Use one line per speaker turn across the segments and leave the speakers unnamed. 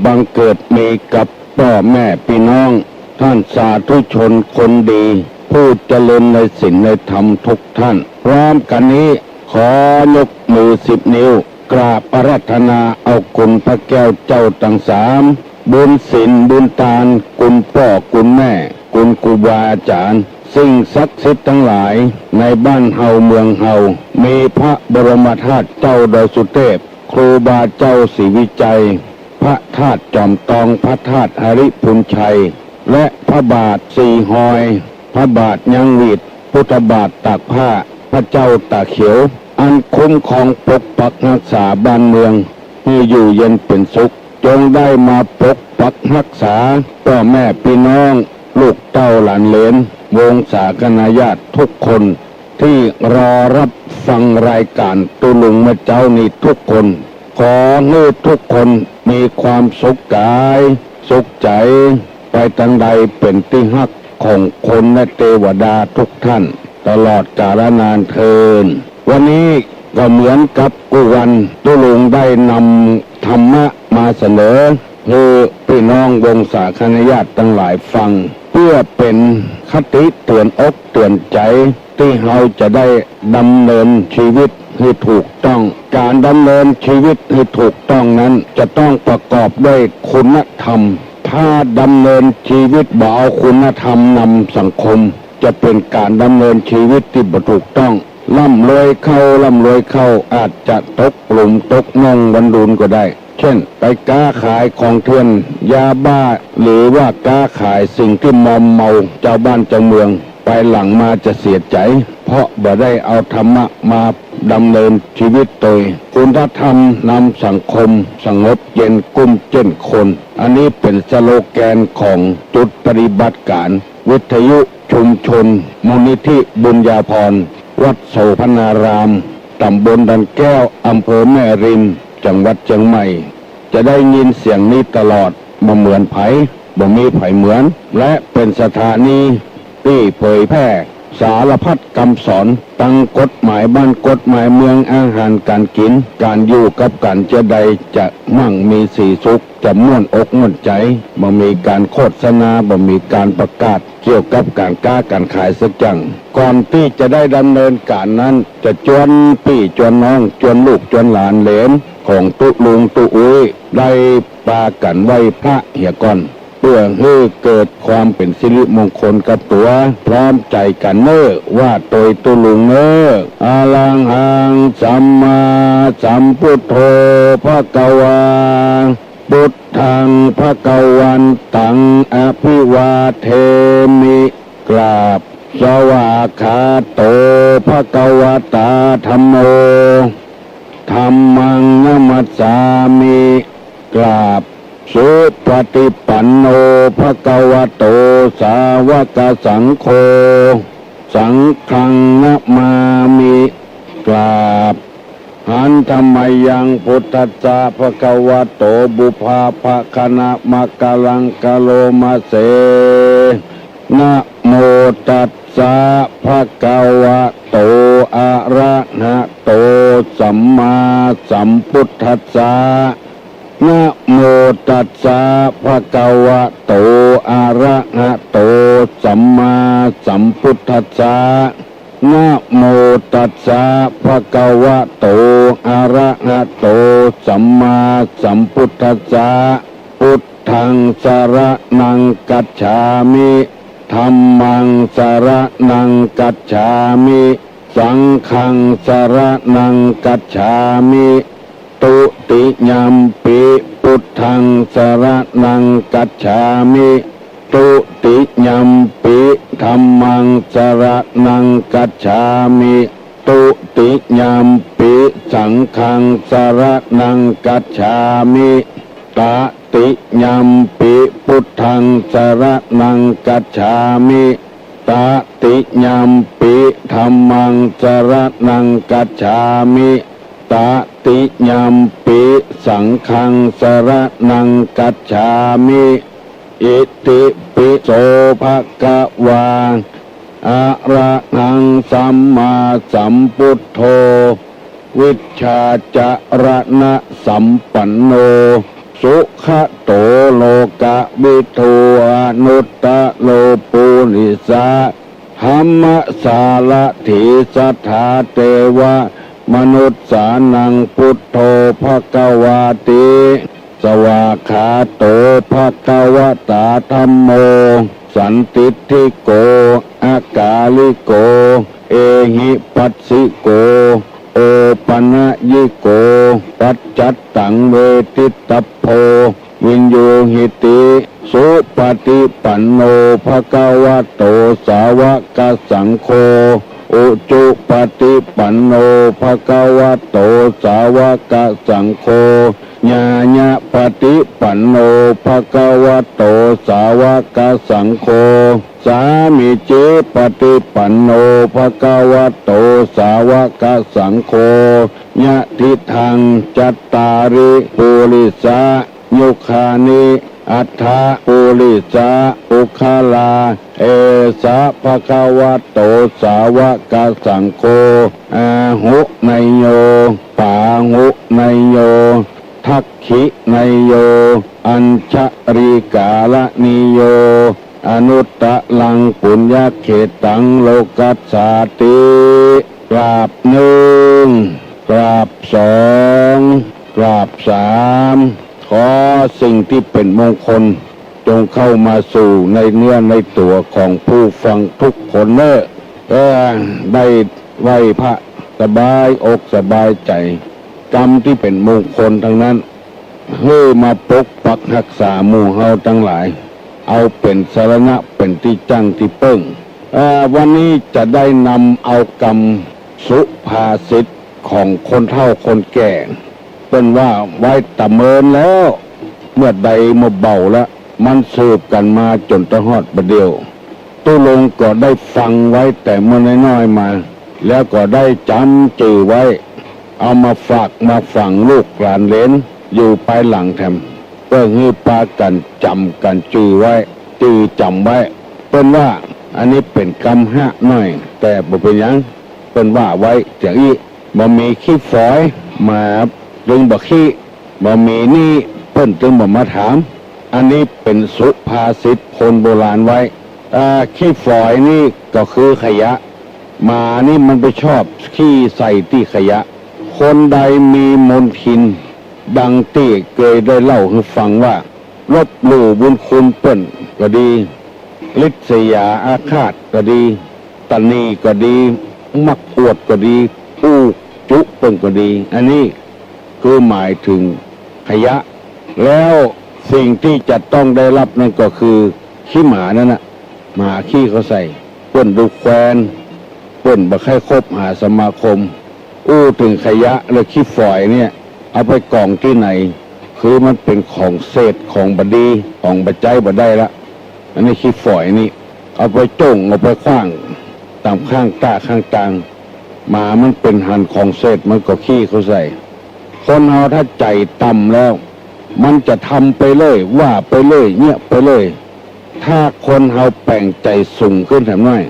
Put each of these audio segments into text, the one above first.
บังเกิดมีกับพ่อแม่พี่น้องท่านสาธุชนคนดีผู้เจริญในศีลในธรรมทุกท่านพร้อมกันนี้ขอยกมือ10 นิ้วกราบอาราธนาเอาคุณพระแก้วเจ้าทั้งสามบุญศีลบุญทานคุณพ่อคุณแม่คุณครูบาอาจารย์สิ่งศักดิ์สิทธิ์ทั้งหลายในบ้านเฮาเมืองเฮามีพระบรมธาตุเจ้าดอยสุเทพครูบาเจ้าศรีวิจัยพระธาตุจอมตองพระธาตุหริพุนชัยและพระบาทสี่หอยพระบาทยังหวีดพุทธบาทตากผ้าพระเจ้าตากเขียวอันคุ้มครองปกปักรักษาบ้านเมืองให้อยู่เย็นเป็นสุขจงได้มาปกปักรักษาพ่อแม่พี่น้องลูกเต้าหลานเหลนวงศาคณาญาติทุกคนที่รอรับฟังรายการตุลุงมะเจ้านี้ทุกคนขอให้ทุกคนมีความสุขกายสุขใจไปทางใดเป็นที่ฮักของคนและเทวดาทุกท่านตลอดกาลนานเทินวันนี้ก็เหมือนกับกุวันตุลุงได้นำธรรมะมาเสนอให้พี่น้องวงศาคณาญาติทั้งหลายฟังเพื่อเป็นคติเตือนอกเตือนใจที่เราจะได้ดำเนินชีวิตให้ถูกต้องการดำเนินชีวิตให้ถูกต้องนั้นจะต้องประกอบด้วยคุณธรรมถ้าดำเนินชีวิตบ่เอาคุณธรรมนำสังคมจะเป็นการดำเนินชีวิตที่บ่ถูกต้องร่ำรวยเข้าอาจจะตกหลุมตกน่องวันดุลก็ได้เช่นไปค้าขายของเถื่อนยาบ้าหรือว่าค้าขายสิ่งที่มอมเมาเจ้าบ้านเจ้าเมืองไปหลังมาจะเสียใจเพราะบ่ได้เอาธรรมะมาดำเนินชีวิตโดยคุณธรรมนำสังคมสงบเย็นกุ้มเจนคนอันนี้เป็นสโลแกนของจุดปฏิบัติการวิทยุชุมชนมูลนิธิบุญญาภรณ์วัดโสภณารามตำบลดันแก้วอำเภอแม่ริมจังหวัดเชียงใหม่จะได้ยินเสียงนี้ตลอดบ่เหมือนไผบ่มีไผเหมือนและเป็นสถานีที่เผยแพร่สารพัดคำสอนตั้งกฎหมายบ้านกฎหมายเมืองอาหารการกินการอยู่กับกันจะใดจะมั่งมีสีสุขจะม่วนอกม่วนใจบ่มีการโฆษณาบ่มีการประกาศเกี่ยวกับการค้าการขายสักอย่างก่อนที่จะได้ดำเนินการนั้นจะจวนพี่จวนน้องจวนลูกจวนหลานเหลนของตุลุงตุอุ้ยได้ปากันไว้พระเหียก่อนเพื่อให้เกิดความเป็นสิริมงคลกับตัวพร้อมใจกันเน้อว่าโดยตุลุงเน้ออาลังหังสัมมาสัมพุทโธภควาพุทธังภวันตังอภิวาเทมิกราบสวากขาโตภควตาธัมโมธัมมังนัมมัสสามิกราบสุปฏิปันโนภควโตสาวกสังโฆสังฆังนะมามิกราบหันธรรมยังพุทธัสสะภควโตบุพาภคณะมะกะลังกะโลมาเสนะโมตัสสะภะคะวะโตอะระหะโตสัมมาสัมพุทธัสสะนะโมตัสสะภะคะวะโตอะระหะโตสัมมาสัมพุทธัสสะนะโมตัสสะภะคะวะโตอะระหะโตสัมมาสัมพุทธัสสะพุทธังสรณังกัจฉามิธัมมังสรณังกัจฉามิสังฆังสรณังกัจฉามิตุติยัมปิพุทธังสรณังกัจฉามิตุติยัมปิธัมมังสรณังกัจฉามิตุติยัมปิสังฆังสรณังกัจฉามิตติยัมปิพุทธังสรณังกัจฉามิตติยัมปิธัมมังสรณังกัจฉามิตติยัมปิสังฆังสรณังกัจฉามิอิติปิโสภะคะวาอะระหังสัมมาสัมพุทโธวิชชาจารณะสัมปันโนสุขโต บิโทอนุตตะโลปุริสาหัมมะสาละถิสัทธาเตวะมนุษย์สานังพุทโธภควาติสวากขาโตภควตาธัมโมสันติทิโกอากาลิโกเอหิปัสสิโกโอปัญญิโกปัจจัตตังเวทิตพโพวินโยหิติสุปฏิปันโนภควโตสาวกสังโฆอุจุปฏิปันโนภควโตสาวกสังโฆญาญะปฏิปันโนภควโตสาวกสังโฆสามิจิปฏิปันโนภควโตสาวกสังโฆญะทิทังจัตตาริปุริสายุคานิอัฏฐปุริสาอุคาลาเอสะภควโตสาวกสังโฆอาหุไนโยปาหุไนโยทักขิไนโยอัญชริกาลนิโยอนุตตะลังปุญญเขตังโลกัสสาติกราบหนึ่งกราบสองกราบสามขอสิ่งที่เป็นมงคลจงเข้ามาสู่ในเนื้อในตัวของผู้ฟังทุกคนเนอะได้ไหว้พระสบายอกสบายใจกรรมที่เป็นมงคลทั้งนั้นให้มาปกปักรักษาหมู่เฮาทั้งหลายเอาเป็นสรณะเป็นที่จังที่เปิ้งวันนี้จะได้นำเอากรรมสุภาษิตของคนเฒ่าคนแก่เป็นว่าไว้ตะเมินแล้วเมื่อใดมาเบาแล้วมันสืบกันมาจนตะฮอดประเดียวตุลงก็ได้ฟังไว้แต่เมื่อน้อยๆมาแล้วก็ได้จำจื่อไว้เอามาฝากมาฝังลูกหลานเหลนอยู่ภายหลังแถมเพื่อให้ปากันจำกันจื่อไว้จื่อจำไว้เป็นว่าอันนี้เป็นกรรมหะหน่อยแต่บ่เป็นหยังเป็นว่าไว้อย่างนี้บ่มีขี้ฝอยมาดึงบ่ขี้บ่มีนี่เพิ่นจึงบ่มาถามอันนี้เป็นสุภาษิตคนโบราณไว้ขี้ฝอยนี่ก็คือขยะหมานี่มันไปชอบขี้ใส่ที่ขยะคนใดมีมนทินดังที่เคยได้เล่าให้ฟังว่าลบหลู่บุญคุณเปิ้นก็ดีลิษยาอาฆาตก็ดีตนีก็ดีมักอวดก็ดีอู้จุเปิ้นก็ดีอันนี้คือหมายถึงขยะแล้วสิ่งที่จะต้องได้รับนั่นก็คือขี้หมานั่นน่ะหมาขี้เขาใส่เปิ้นดูแควนเปิ้นบ่ค่อยคบหาสมาคมอู้ถึงขยะและขี้ฝอยเนี่ยเอาไปกองที่ไหนคือมันเป็นของเศษของบดีของบัจจัยบ่ได้ละอันนี้ขี้ฝอยนี่เอาไปจ้งเอาไปขว้างตามข้างตาข้างกลางหมามันเป็นหันของเศษมันก็ขี้เขาใส่คนเฮาถ้าใจต่ำแล้วมันจะทำไปเลยว่าไปเลยเนี่ยไปเลยถ้าคนเฮาแป่งใจสูงขึ้นแถมน้อย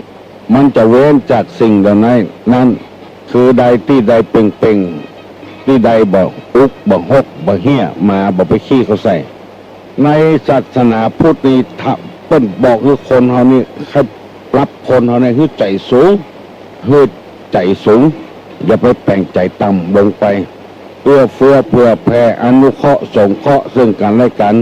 มันจะเว้นจากสิ่งเหล่านั้นนั่นคือใดที่ใดเป่งที่ใดบ่อุกบ่หกบ่เหี้ยมาบ่ไปขี้เขาใส่ในศาสนาพุทธนี่เปิ้นบอกคือคนเฮานี่ให้รับคนเฮานี่คือใจสูงคือใจสูงอย่าไปแป่งใจต่ำลงไปเอื้อเฟื้อเผื่อแผ่อนุเคราะห์สงเคราะห์ซึ่งกันและกัน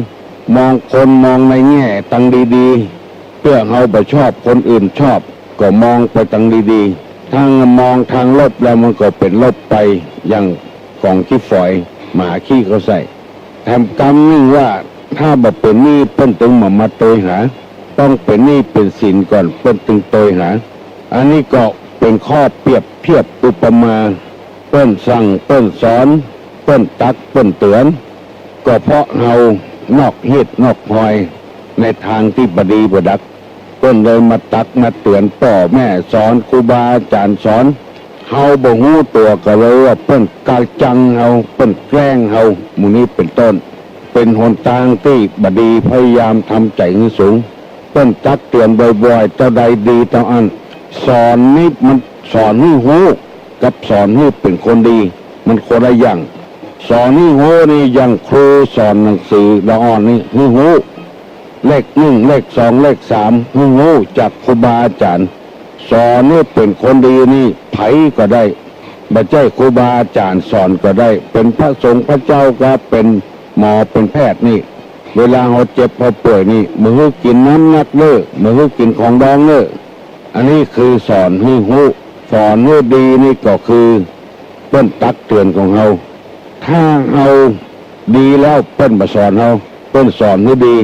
มองคนมองในแง่ตั้งดีๆเพื่อเฮาบ่ชอบคนอื่นชอบก็มองไปตั้งดีๆทางมองทางลบแล้วมันก็เป็นลบไปอย่างกองขี้ฝอยหมาขี้เขาใส่แถมกรรมนี่ว่าถ้าบ่เป็นหนี้เปิ้นตึงมาโตยหาต้องเป็นหนี้เป็นสินก่อนเปิ้นตึงโตยหาอันนี้ก็เป็นข้อเปรียบเทียบอุปมาเปิ้นสั่งเปิ้นสอนเปิ้นตักเปิ้นเตือนก็เพราะเฮานอกเหตุนอกพอยในทางที่บดีบดักเปิ้นเลยมาตักมาเตือนพ่อแม่สอนครูบาอาจารย์สอนเฮาบ่ฮู้ตัวก็เลยว่าเปิ้นกาจังเฮาเปิ้นแกล้งเฮาหมู่นี้เป็นต้นเป็นหนทางที่บดีพยายามทำใจให้สูงเปิ้นตักเตือนบ่อยๆเจ้าใดดีเจ้าอันสอนนี่มันสอนให้ฮู้กับสอนให้เป็นคนดีมันคนละอย่างสอนให้ฮู้นี่อย่างครูสอนหนังสือละอ่อนนี่ให้ฮู้ เลขหนึ่งเลขสองเลขสามหูงูจากครูบาอาจารย์สอนนี่เป็นคนดีนี่ไผก็ได้บัจเจ้ครูบาอาจารย์สอนก็ได้เป็นพระสงฆ์พระเจ้าก็เป็นหมอเป็นแพทย์นี่เวลาเขาเจ็บเขาป่วยนี่มือกินน้ำนักเลิกมือกินของดองเลิกอันนี้คือสอนให้หูสอนให้ดีนี่ก็คือเปิ้นตักเตือนของเราถ้าเราดีแล้วเปิ้นมาสอนเราเปิ้นสอนให้ดี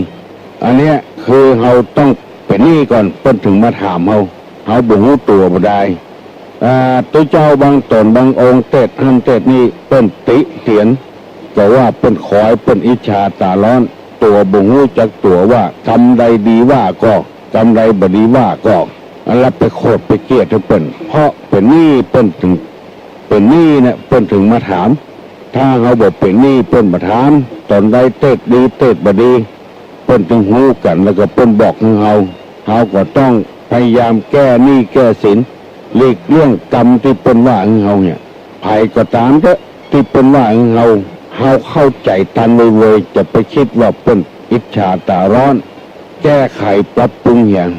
อันเนี้ยคือเราต้องเป็นนี่ก่อนเปิ้นถึงมาถามเราบ่รู้ตัวบ่ได้ตัวเจ้าบางตนบางองค์เทศท่านเทศนี่เปิ้นติเตียนก็ว่าเปิ้นคอยเปิ้นอิจฉาตาร้อนตัวบ่รู้จักตัวว่ากรรมใดดีว่าก็กรรมใดบ่ดีว่าก็อันละไปโคตรไปเกลียดเปิ้นเพราะเป็นนี่เปิ้นถึงเป็นนี่เนี่ยเปิ้นถึงมาถามถ้าเราบอกเป็นนี่เปิ้นมาถามตอนใดเทศดีเทศบ่ดีเปิ้นถึงรู้กันแล้วก็เปิ้นบอกให้เราก็ต้องพยายามแก้หนี้แก้สินหลีกเลี่ยงกรรมที่เปิ้นว่าให้เราเนี่ยภัยก็ตามเถอะที่เปิ้นว่าให้เราเข้าใจทันเลยจะไปคิดว่าเปิ้นอิจฉาตาร้อนแก้ไขปรับปรุงอย่าง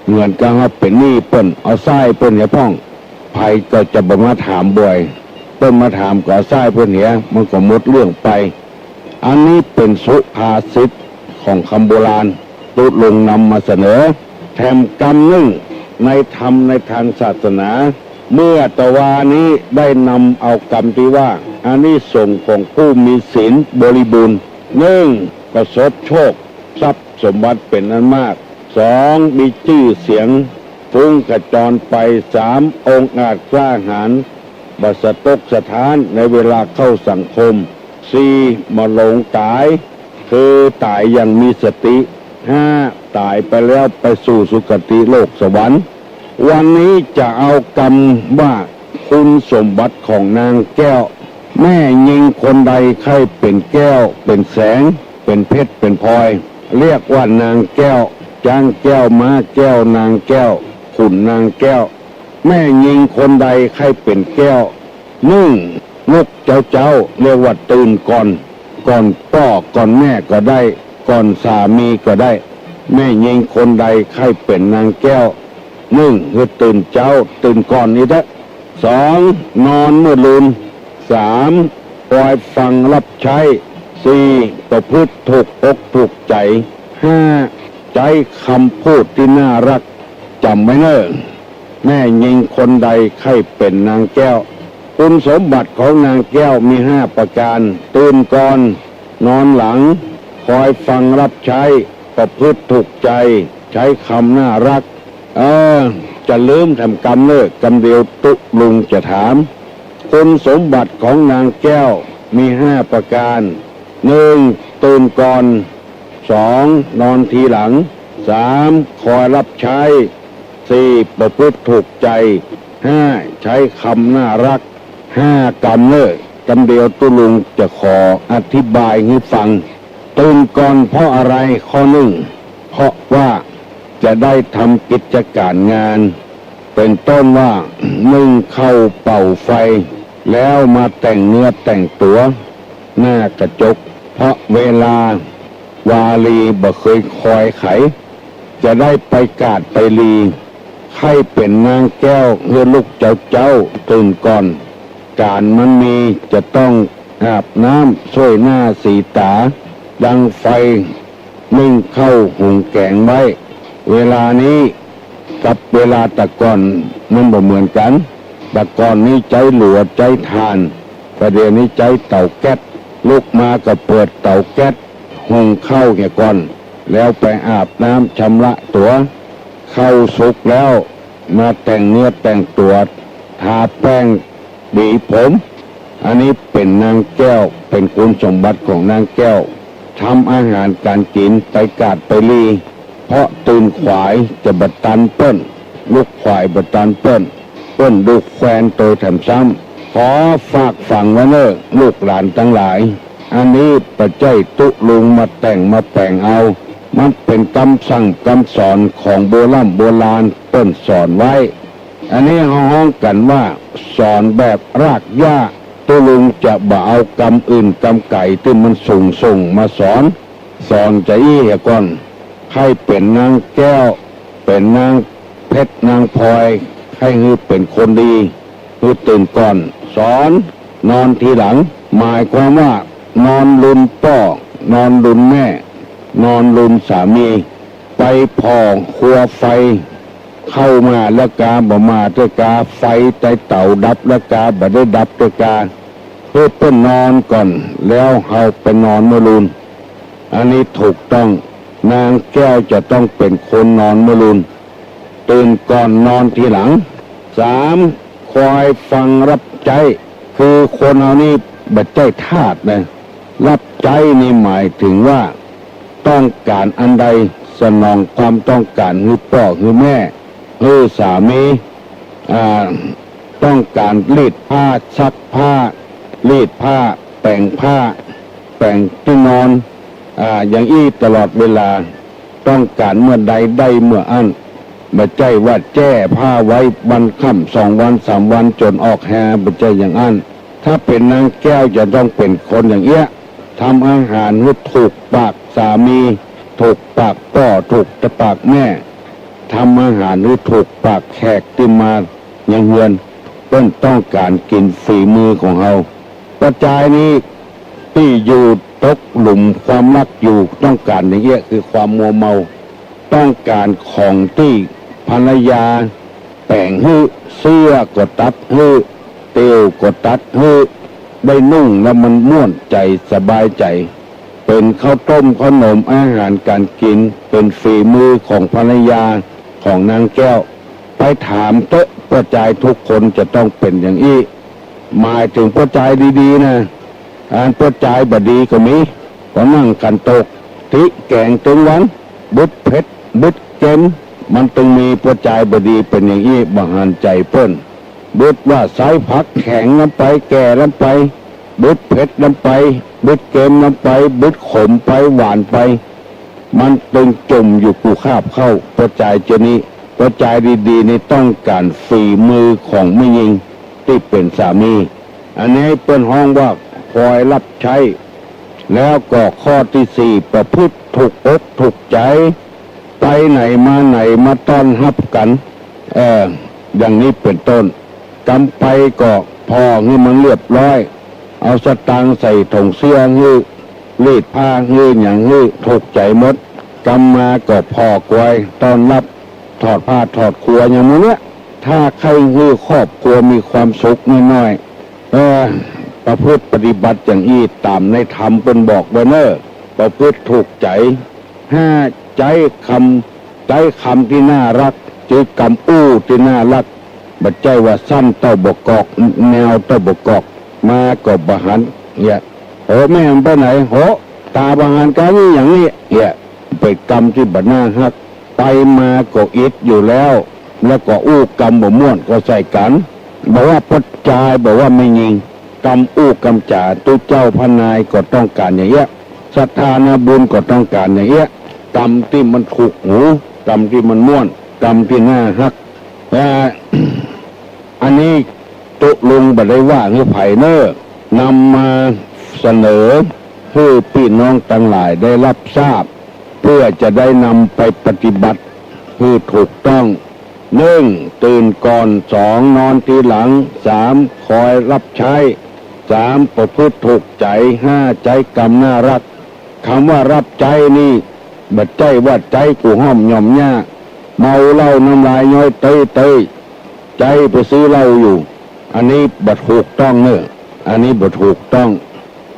เหมือนกับว่าเป็นหนี้เปิ้นเอาทรายเปิ้นอย่าพ้องภัยก็จะบ่มาถามบ่อยเปิ้นมาถามก็ทรายเปิ้นเหียมันก็หมดเรื่องไปอันนี้เป็นสุภาษิตของคำโบราณตุลงนำมาเสนอแถมกรรมหนึ่งในธรรมในทางศาสนาเมื่อตะวานี้ได้นำเอากรรมที่ว่าอานิสงส์ของผู้มีศีลบริบูรณ์หนึ่งประสบโชคทรัพย์สมบัติเป็นอันมากสองมีชื่อเสียงฟุ้งกระจรไปสามองค์อาจกล้าหาญบัสตกสถานในเวลาเข้าสังคมสี่มาหลงตายคือตายอย่างมีสติห้าตายไปแล้วไปสู่สุคติโลกสวรรค์วันนี้จะเอากรรมว่าคุณสมบัติของนางแก้วแม่ยิงคนใดใครเป็นแก้วเป็นแสงเป็นเพชรเป็นพลอยเรียกว่านางแก้วจ้างแก้วม้าแก้วนางแก้วขุนนางแก้วแม่ยิงคนใดใครเป็นแก้วนึ่งลูกเจ้าเรียกว่าตื่นก่อนพ่อก่อนแม่ก็ได้ก่อนสามีก็ได้แม่ยิงคนใดใครเป็นนางแก้วหนึ่งคือตื่นเจ้าตื่นก่อนนี่แหละสองนอนเมื่อลืมสามคอยฟังรับใช้สี่ประพฤติถูกอกถูกใจห้าใจคำพูดที่น่ารักจำไว้เนอะแม่ยิงคนใดใครเป็นนางแก้วคุณสมบัติของนางแก้วมีห้าประการตื่นก่อนนอนหลังคอยฟังรับใช้ประพฤติถูกใจใช้คำน่ารักจะลืมทำกรรมเลิกกรรมเดียวตุลุงจะถามคุณสมบัติของนางแก้วมีห้าประการหนึ่งตื่นก่อนสองนอนทีหลังสามคอยรับใช้สี่ประพฤติถูกใจห้าใช้คำน่ารักห้ากรรมเลิกกรรมเดียวตุลุงจะขออธิบายให้ฟังตื่นก่อนเพราะอะไรข้อหนึ่งเพราะว่าจะได้ทำกิจการงานเป็นต้นว่านึ่งเข้าเป่าไฟแล้วมาแต่งเนื้อแต่งตัวหน้ากระจกเพราะเวลาวาลีบ่เคยคอยไขจะได้ไปกาดไปลีใครเป็นนางแก้วเพื่อลูกเจ้าตื่นก่อนการมันมีจะต้องอาบน้ำช่วยหน้าสีตาดังไฟนึ่งเข้าหุงแกงไว้เวลานี้กับเวลาตะก่อนมันบ่เหมือนกันตะก่อนนี้ใจหลัวใจทานประเดี๋ยวนี้ใจเต่าแก๊สลุกมาก็เปิดเต่าแก๊สหุงข้าวเนี่ยก่อนแล้วไปอาบน้ำชำระตัวเข้าสุกแล้วมาแต่งเนื้อแต่งตัวทาแป้งบีผมอันนี้เป็นนางแก้วเป็นคุณสมบัติของนางแก้วทำอาหารการกินไปกาดไปลีเพราะตื่นขวายจะบัดตันเปิ้นลูกขวายบัดตันเปิ้นดูแควนโตแถมซ้ำขอฝากฝังไว้เนอะลูกหลานทั้งหลายอันนี้ปัจจัยตุลุงมาแต่งมาแปลงเอามันเป็นคำสั่งคำสอนของโบราณเปิ้นสอนไว้อันนี้ห้องกันว่าสอนแบบรากหญ้าตุลุงจะบ่เอากรรมอื่นกรรมไก่ที่มันส่งมาสอนจะอี้ก่อน ให้เป็นนางแก้วเป็นนางเพชรนางพลอยให้คือเป็นคนดีคือตื่นก่อนสอนนอนทีหลังหมายความว่านอนลุนพ่อนอนลุนแม่นอนลุนสามีไปพ่อครัวไฟเข้ามาแล้วกาบ่มาด้วยกาไฟใจเต่าดับแล้วกาบ่ได้ดับด้วยกาเพื่อเปิ้นนอนก่อนแล้วเฮาไปนอนเมื่อลุนอันนี้ถูกต้องนางแก้วจะต้องเป็นคนนอนเมื่อลุนตื่นก่อนนอนทีหลังสามคอยฟังรับใจคือคนเอานี่บัดใจทาสนะรับใจนี่หมายถึงว่าต้องการอันใดสนองความต้องการคือพ่อคือแม่คือสามีต้องการรีดผ้าซักผ้ารีดผ้าแปรงผ้าแปรงที่นอนอย่างอี้ตลอดเวลาต้องการเมื่อใดได้เมื่ออันไม่ใช่ว่าแจ้ผ้าไว้วันค่ำ2 วัน3 วันจนออกแฮไม่ใช่อย่างอันถ้าเป็นนางแก้วจะต้องเป็นคนอย่างเอี้ยทำอาหารให้ถูกปากสามีถูกปากพ่อถูกปากแม่ทำอาหารให้ถูกปากแขกที่มาอย่างเฮือนเพิ่นต้องการกินฝีมือของเราปัจจัยนี้ที่อยู่ตกหลุมความรักอยู่ต้องการอย่างเงี้ยคือความมัวเมาต้องการของที่ภรรยาแต่งให้เสื้อก็ตัดให้เตียวก็ตัดให้ได้นุ่งแล้วมันม่วนใจสบายใจเป็นข้าวต้มขนมอาหารการกินเป็นฝีมือของภรรยาของนางแก้วไปถามเตอะประจายทุกคนจะต้องเป็นอย่างอี้หมายถึงประจายดีๆนะประจายบดีก็มีก็นั่งกันตกทิแกงตึงวันบุดเพชรบุดเกมมันต้องมีประจายบดีเป็นอย่างอี้บังหันใจเปิ้นบุดว่าสายผักแข็งน้ำไปแก่น้ำไปบุดเพชรน้ำไปบุดเกมน้ำไปบุดขมไปหวานไปมันตึงจมอยู่กูคาบเข้าประจายเจนี้ประจายดีๆนี่ต้องการฝีมือของไม่ยิงที่เป็นสามีอันนี้เป็นห้องว่าคอยรับใช้แล้วก็ข้อที่4ประพฤติถูกอกถูกใจไปไหนมาไหนมาต้อนรับกันอย่างนี้เป็นต้นกำไปก็พอให้มันเรียบร้อยเอาสตางค์ใส่ถุงเสื้อให้รีดผ้าให้อย่างให้ถูกใจหมดกำมาก็พอกวยต้อนรับถอดผ้าถอดครัวอย่างนี้ถ้าใครให้ครอบครัวมีความสุขน้อยๆประพฤติปฏิบัติอย่างอี้ตามในธรรมเป็นบอกไว้เนอะประพฤติถูกใจใจคำที่น่ารักจื้อกำอู้ที่น่ารักบัดใจว่าสั้นเต้าบกอกแนวเต้าบกอกมาก็บหันเนี่ยโหแม่ไปไหนโหตาบหันกันนี่อย่างนี้เนี่ยไปกำที่บัดหน้าฮักไปมาก็อิดอยู่แล้วก็อู้กำบ่ม่วนก็ใส่กันบอกว่าปัจจายบอกว่าไม่ยิงกำอู้กำจ่าตู้เจ้าพนายก็ต้องการอย่างเงี้ยศรัทธานาบุญก็ต้องการอย่างเงี้ยกำที่มันถูกหูกำที่มันม่วนกำที่น่าฮักอันนี้ตุลุงบัดได้ว่าคือไผ่เนอร์นำมาเสนอให้พี่น้องทั้งหลายได้รับทราบเพื่อจะได้นำไปปฏิบัติคือถูกต้อง1ตื่นก่อน2นอนทีหลัง3คอยรับใช้3ประพฤติถูกใจ5ใจกรรมน่ารักคำว่ารับใจนี่บัดใจว่าใจกูห้อมย่อมยากเมาเหล้าน้ำลายย้อยเตยใจไปซื้อเหล้าอยู่อันนี้บัดถูกต้องเนอะอันนี้บัดถูกต้อง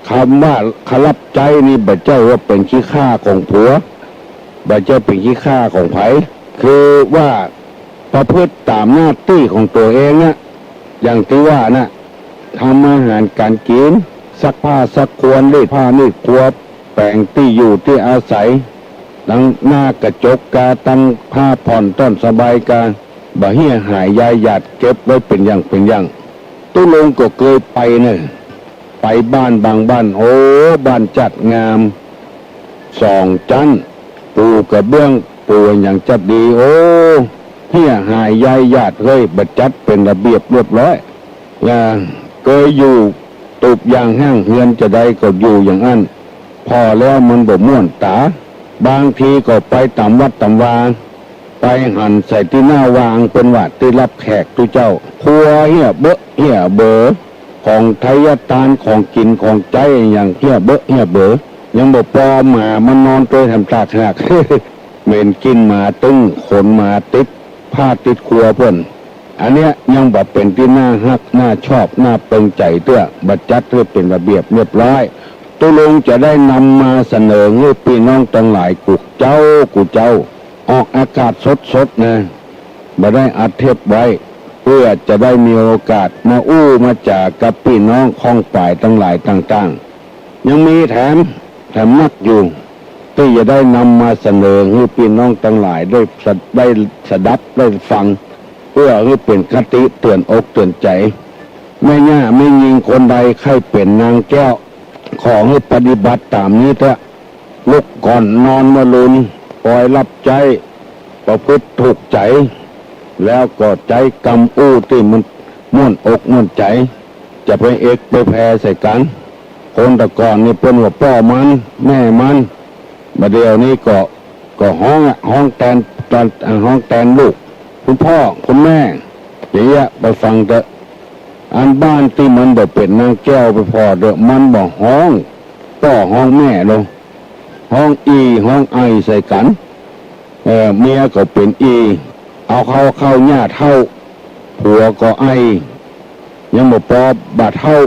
คำว่าขลับใจนี่บัดใจว่าเป็นขี้ข้าของผัวบัดใจเป็นขี้ข้าของไผคือว่าประพฤติตามหน้าที่ของตัวเองนะอย่างที่ว่านะทำอาหารการกินซักผ้าซักควรรีดผ้านี่ครัวแปรงที่อยู่ที่อาศัยตั้งหน้ากระจกกาตั้งผ้าผ่อนต้นสบายกาบ่เหี้ยหายยายหยาดเก็บไว้เป็นอย่างตู้ลงก็เคยไปเนี่ยไปบ้านบางบ้านโอ้บ้านจัดงาม2 ชั้นปูกระเบื้องปูอย่างจัดดีโอ้เหี้ยหายยายหยาดเฮ้ยบัดจัดเป็นระเบียบเรียบร้อยเคยอยู่ตูบอย่างห้างเฮือนจะได้ก็อยู่อย่างนั้นพอแล้วมันบ่ม่วนตา บางทีก็ไปตามวัดตามวาไปหั่นใส่ที่หน้าวางเป็นวัดที่รับแขกทุเจ้าครัวเหี้ยเบอะเหี้ยเบอของไทยทานของกินของใจอย่างเหี้ยเบอะเหี้ยเบอยังบอกปอหมามันนอนตัวทำตากหัก เหม็นกินหมาตึ้งขนหมาติดผ้าติดครัวเพิ่นอันเนี้ยยังแบบเป็นที่น่าฮักน่าชอบน่าเปิงใจเตื้อบัดจัดเพื่อเป็นระเบียบเรียบร้อยตุลุงจะได้นำมาเสนอให้พี่น้องทั้งหลายกุเจ้าออกอากาศสดๆนะมาได้อัดเทปไว้เพื่อจะได้มีโอกาสมาอู้มาจากกับพี่น้องข้องฝ่ายทั้งหลายต่างๆยังมีแถมนักอยู่ที่จะได้นำมาเสนอให้พี่น้องทั้งหลายได้สดับได้ฟังเพื่อให้เป็นคติเตือนอกเตือนใจไม่ย่าไม่ยิงคนใดใครเป็นนางแก้วขอให้ปฏิบัติตามนี้เถอะลุกก่อนนอนมาลุนปล่อยรับใจประพฤติถูกใจแล้วก็ใจกำอู้ที่มันม่วนอกม่วนใจจะไปเอกไปแพ้ใส่กันคนแต่ก่อนนี่เป็นว่าพ่อมันแม่มันมาเดียวนี้ก็ห้องแตนลูกคุณพ่อคุณแม่อย่างเงี้ยไปฟังเถอะอันบ้านที่มันแบบเป็นนางแก้วไปพอเด้อมันบอกห้องพ่อห้องแม่ลงห้องอีห้องไอใส่กันเมียก็เป็นอีเอาเข้าญาติเท่าผัวก็ไอยังบอกปอบาดเท่า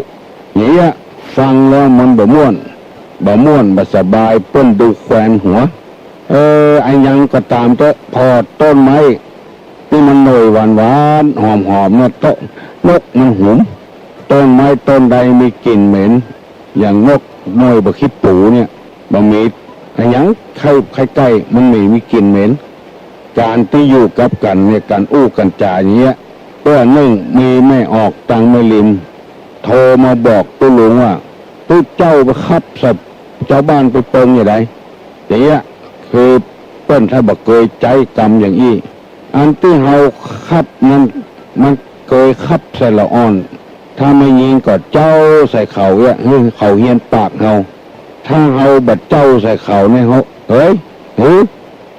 อย่างเงี้ยฟังแล้วมันบ่ม่วนบ่สบายเปิ้นดูแควนหัวไอ้ยังก็ตามเถอะพอต้นไม้ที่มันหน่อยหวานหอมเนี่ยนกมันหุมต้นไม้ต้นใดมีกลิ่นเหม็นอย่างนกน้อยบะคิดปูเนี่ยบะมีไอ้ยังใกล้มันมีกลิ่นเหม็นการที่อยู่กับกันเนี่ยการอู้กันจ่าอย่างเงี้ยเพื่อนึ่งมีไม่ออกตังไม่ลิมโทรมาบอกตุลุงว่าตุเจ้าไปคับสับเจ้าบ้านไปเปิงอย่างไรอย่างเงี้ยคือเปิ้นถ้าบอกเคยใจกรรมอย่างอี้อันที่เฮาคับนั้นมันเคยคับใส่ละอ่อนถ้าไม่ยิงก็เจ้าใส่เข่าเนี่ยเขาเฮียนปากเฮาถ้าเฮาบัดเจ้าใส่เข่าเนี่ยเขา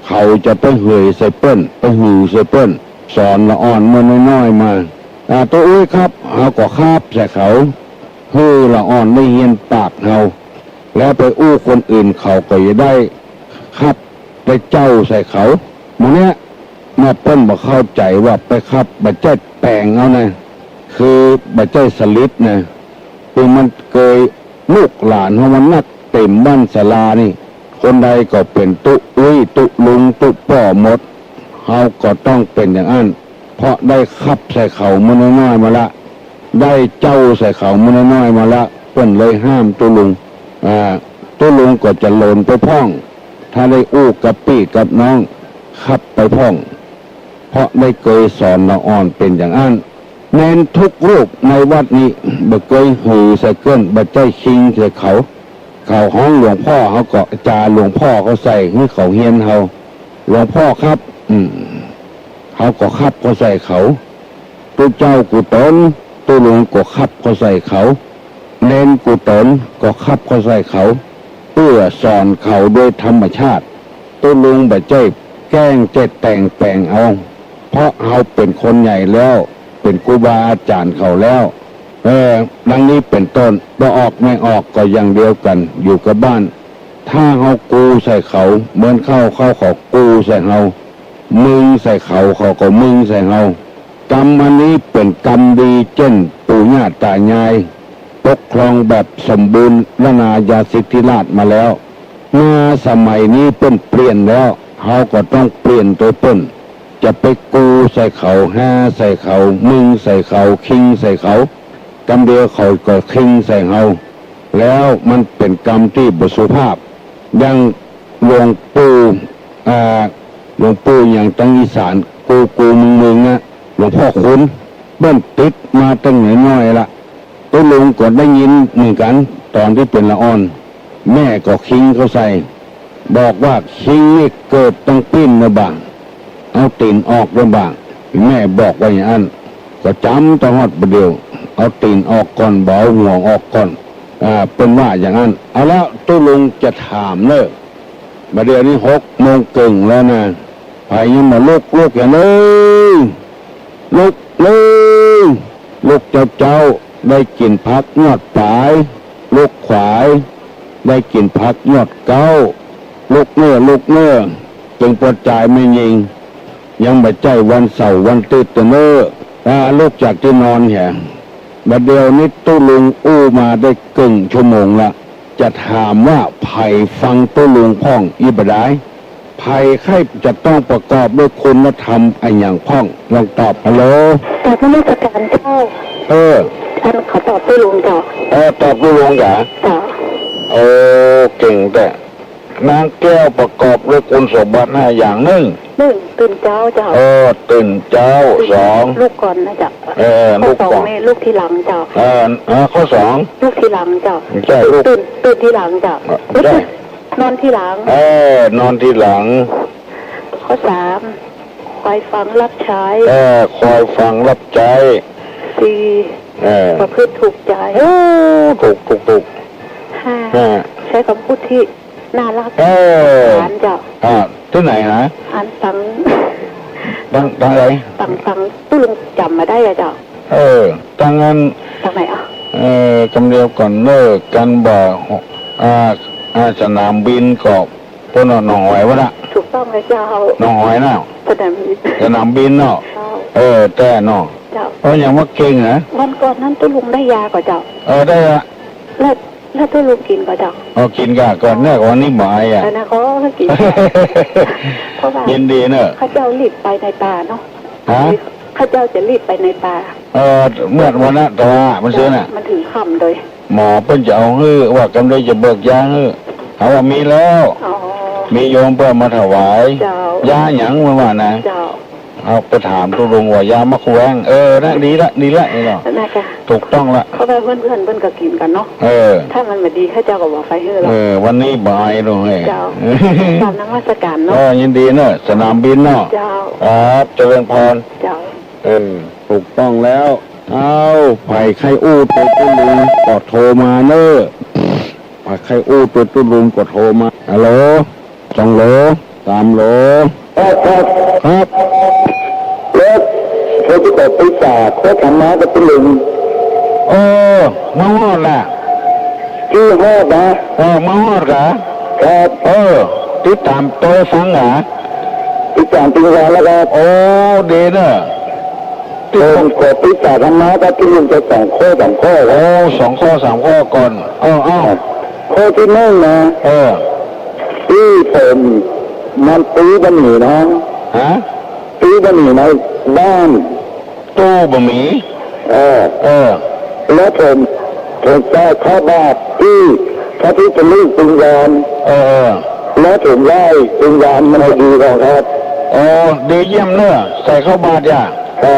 เขาจะไปเหยใส่เปิ้นไปหือใส่เปิ้นสอนละอ่อนมันน้อยๆมาตัวอุ้ยครับเฮาก็คาบใส่เขาละอ่อนไม่เฮียนปากเฮาแล้วไปอู้คนอื่นเขาก็จะได้คับไปเจ้าใส่เขามันเนี้ยมาเปิ้นบอกเข้าใจว่าไปคับบัดเจ้แปลงเอานะคือบัดเจ้สลิดนะคือมันเคยลูกหลานเขามันนักเต็มบ้านศาลานี่คนใดก็เป็นตุอุ้ยตุลุงตุป่อหมดเขาก็ต้องเป็นอย่างนั้นเพราะได้คับใส่เขามันน้อยมาละได้เจ้าใส่เขามันน้อยมาละเปิ้นเลยห้ามตุลุงก็จะโลนไปพ่องถ้าได้อู้กับพี่กับน้องคับไปพ่องเพราะได้เคยสอนละอ่อนเป็นอย่างนั้นเน้นทุกรูปในวัดนี้บ่เคยหือใส่เกินบ่ใจชิงใส่เขาห้องหลวงพ่อเขาก็จาหลวงพ่อเขาใส่ให้เขาเฮียนเขาหลวงพ่อครับเขาก็คับเขาใส่เขาตัวเจ้ากุตนตัวหลวงก็คับเขาใส่เขาเน้นกุตนก็คับเขาใส่เขาเพื่อสอนเขาโดยธรรมชาติตัวลุงบ่ใจแกล้งแต่งแปลงเอาเพราะเขาเป็นคนใหญ่แล้วเป็นครูบาอาจารย์เขาแล้วดังนี้เป็นต้นบ่ออกไม่ออกก็อย่างเดียวกันอยู่กับบ้านถ้าเขากูใส่เขาเหมือนเข้ากูใส่เขามึงใส่เขาก็มึงใส่เขากรรมอันนี้เป็นกรรมดีเช่นปู่ย่าตายายปกครองแบบสมบูรณ์และนายาสิทธิราชมาแล้วหน้าสมัยนี้เปลี่ยนแล้วเขาก็ต้องเปลี่ยนตัวเปิ้นจะไปกูใส่เขาห้าใส่เขามึงใส่เขาคิงใส่เขากรรมเดียวเขาก็คิงใส่เขาแล้วมันเป็นกรรมที่บุสุภาพยังหลวงปู่อย่างตั้งอีสานกูมึงนะหลวงพ่อคุณเบิ้ลติดมาตั้งน้อยละตัวลุงก็ได้ยินเหมือนกันตอนที่เป็นละอ่อนแม่ก็คิงเขาใส่บอกว่าคิงนี่เกิดต้องปิ้นนะบ้างเอาตีนออกนะบ้างแม่บอกว่าอย่างนั้นก็จำต้องฮอดประเดียวเอาตีนออกก่อนเบาหัวออกก่อนเป็นว่าอย่างนั้นเอาแล้วตัวลุงจะถามเลย มาเดี๋ยวนี้6:30แล้วนะไปยังมาลุกอย่างนี้ลุกเลยลุกเจ้าได้กินพักยอดปลายลุกขวายได้กินพักยอดเก้าลุกเนื้อจึงปวดใจไม่ยิงยังไม่ใจวันเสาร์วันติดเนื้อลุกจากที่นอนแห่บัดเดียวนี้ตู้ลุงอู้มาได้ครึ่งชั่วโมงละจะถามว่าไผ่ฟังตู้ลุงพ่องอีบดายไผ่ไข่จะต้องประกอบด้วยคุณธรรมอันอย่างพ่องลองตอบฮัลโหล
แต่พระราชการเจ้าท่านขอตอบด้วยลุงจ้ะ
ตอบด้วยลุงจ้ะเก่งแต่นางแก้วประกอบด้วยคุณสมบัติ5อย่างหนึ่ง
ตื่นเจ้าจ้ะ
ตื่นเจ้า2
ลูกก่อนนะจ้ะ
ลูกก่อน
ลูกทีหลังจ้ะ
ข้อ2
ลูกทีหลังจ้ะ
ใช่ลูก
ตื่นทีหลังจ้ะ
ใช่
นอนทีหลัง
นอนทีหลัง
ข้อ3คอยฟังรับใช้
คอยฟังรับใช้
4ประพฤติถูกใจ
ถูก
5ใช้คำพูดที่น่ารักอ่านจ้ะ
ที่ไหนนะ
อ่านฟัง
อะไร
ฟังตู้ลุงจำมาได้อะจ้ะ
ตั้งงั้น
ทางไหน
กำเดียวก่อนเลิกกันบ่สนามบินกอบพวกน้องหอยวะนะ
ถูกต้องเลยเจ้า
น้องหอยน่ะสนามบินเนาะแต่เนาะเพราะอย่างว่าเก่งนะ
วันก่อนนั้นตู้ลุงได้ยาก่อนเจ้า
ได้ละ
แล้วตู้ลุงกินก่อนเจ้า
กินก่อนเนี่ยวันนี้หมาย
นะเขากินเพราะว่า
ยินดีเนอะ
ข้าเจ้ารีบไปในป่าเนาะข้าเจ้าจะรีบไปในป่า
เมื่อวันนั้นแต่ว่ามันซื้อน่ะ
มันถึงค่ำเลย
หมอเพิ่นจะเอาว่ากำลังจะเบิกยาเขาว่ามีแล้วมีโยมเพิ่นมาถวายยาหยังมันว่านะเอาไปถามตัวลุงว่ายามะแขวงนะดีละนี่เนาะถูกต้องละ
เพราะว่าเพื่อนก็กินกันเนาะถ้ามันไม่ดีข้าเจ้าก็บอกไฟให้เรา
วันนี้บ่ายเลย
เจ้าตามนมัสการเนาะ
ยินดีเนาะสนามบินเนาะ
เจ้า
ครับเจริญพร
เจ้า
ถูกต้องแล้วไผ่ไข่อู้ตัวตุ้ลุงก็โทรมาเนอะไผ่ไข่อู้ตัวตุ้ลุงก็โทรมาฮัลโหล2 โหล3 โหลครับ
แล้วเขาจะบอกไปจ่าเขาทำมากับตุ้ลุง
มาฮอดล่ะ
ชื่อฮอดนะ
มาฮอดกะ
ครับ
ติดตามตัวฟัง
ติดตามติดตามแล้วครับ
ดีเนอะ
ผมขอไปจ่าทำมากับตุ้ลุงจะ2 ข้อ3 ข้อ
2 ข้อ 3 ข้อก่อน
ข้อที่1นะที่ผมมันตีบะหมี่นะตีบะหมี่ในบ้าน
ตู้บะหมี่
แล้วผมจะเข้าบ้านที่พระที่จะลูกวิญญาณแล้วผมไล่วิญญาณมันดีครับ
ดีเยี่ยมเนอะใส่เข้าบาตรอย่า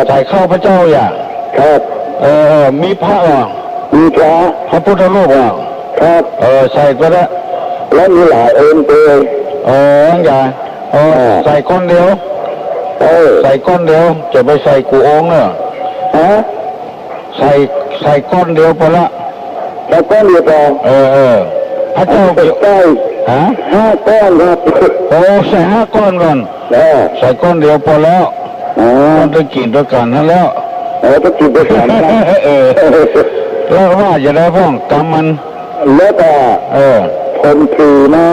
ใส่เข้าพระเจ้าอย่า
ครับ
มีพระ
มี
พระพุทธรูป
ครับ
ใส่ก็ได้
แล้วมีหลายองค์เลย
อย่าใส่ก้อนเดียวใส่ก้อนเดียวจะไปใส่กูองค์เนอะใส่ก้อนเดียวพอละ
ใส่ก้อนเดียวพอ
พระเจ้า
ใส่5 ก้อนครับ
ใส่5 ก้อนก่อนใส่ก้อนเดียวพอแล้วมันจะกินด้วยกันนั่นแล้ว
จะกินด้วยกัน
แล้วว่าจะได้พ้องกรรมมัน
แล้วก็ผมถือมา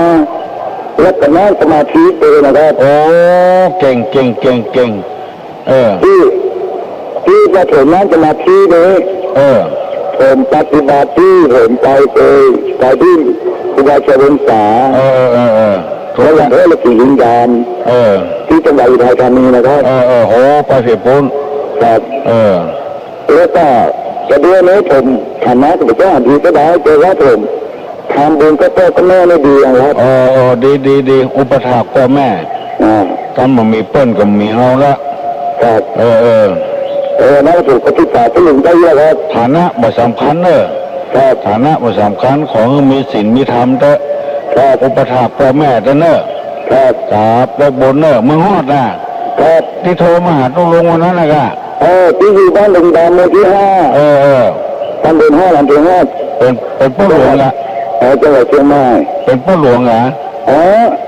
แล้วก็นั่งสมาธิเลยนะครับ
เก่ง
ที่จะถึงนั่งสมาธิเลยผมปฏิบัติที่ผมไปที่ครูบาเฉลิมสาแล้วอย่างเรื่องกี่วิญญาณที่จังหวัดอุทัยธานีนะครับ
ไปเสียพ้น
ครับแล้วก็จะด้วยนี้ผมฐานะกับเจ้าดีก็ได้เจอว่าผมทำบุญก็พ่อก็แม่ไม่ดีครับ
ดีอุปถากพ่อแม่กันมันมีเปิ้ลก็มีเอาละ
ครับน่าถูกปฏิบัติที่หนึ่งได้เยอะครับ
ฐานะบ่สำคัญเนอะฐานะบ่สำคัญของมีศีลมีธรรมเถอะอุปถากพ่อแม่เถอะเนอะครับได้บนเนอะมึงฮอดนะที่โทรมาหาตุ้งลงวันนั้นนะ
ที่อยู่บ้านดงดำหมู่ที่5ตำบล5 อำเภอ5
เป็นผู้หลวงละ
จังหวัดเชียงใหม่
เป็นผู้หลวงเหรอ
อ๋อ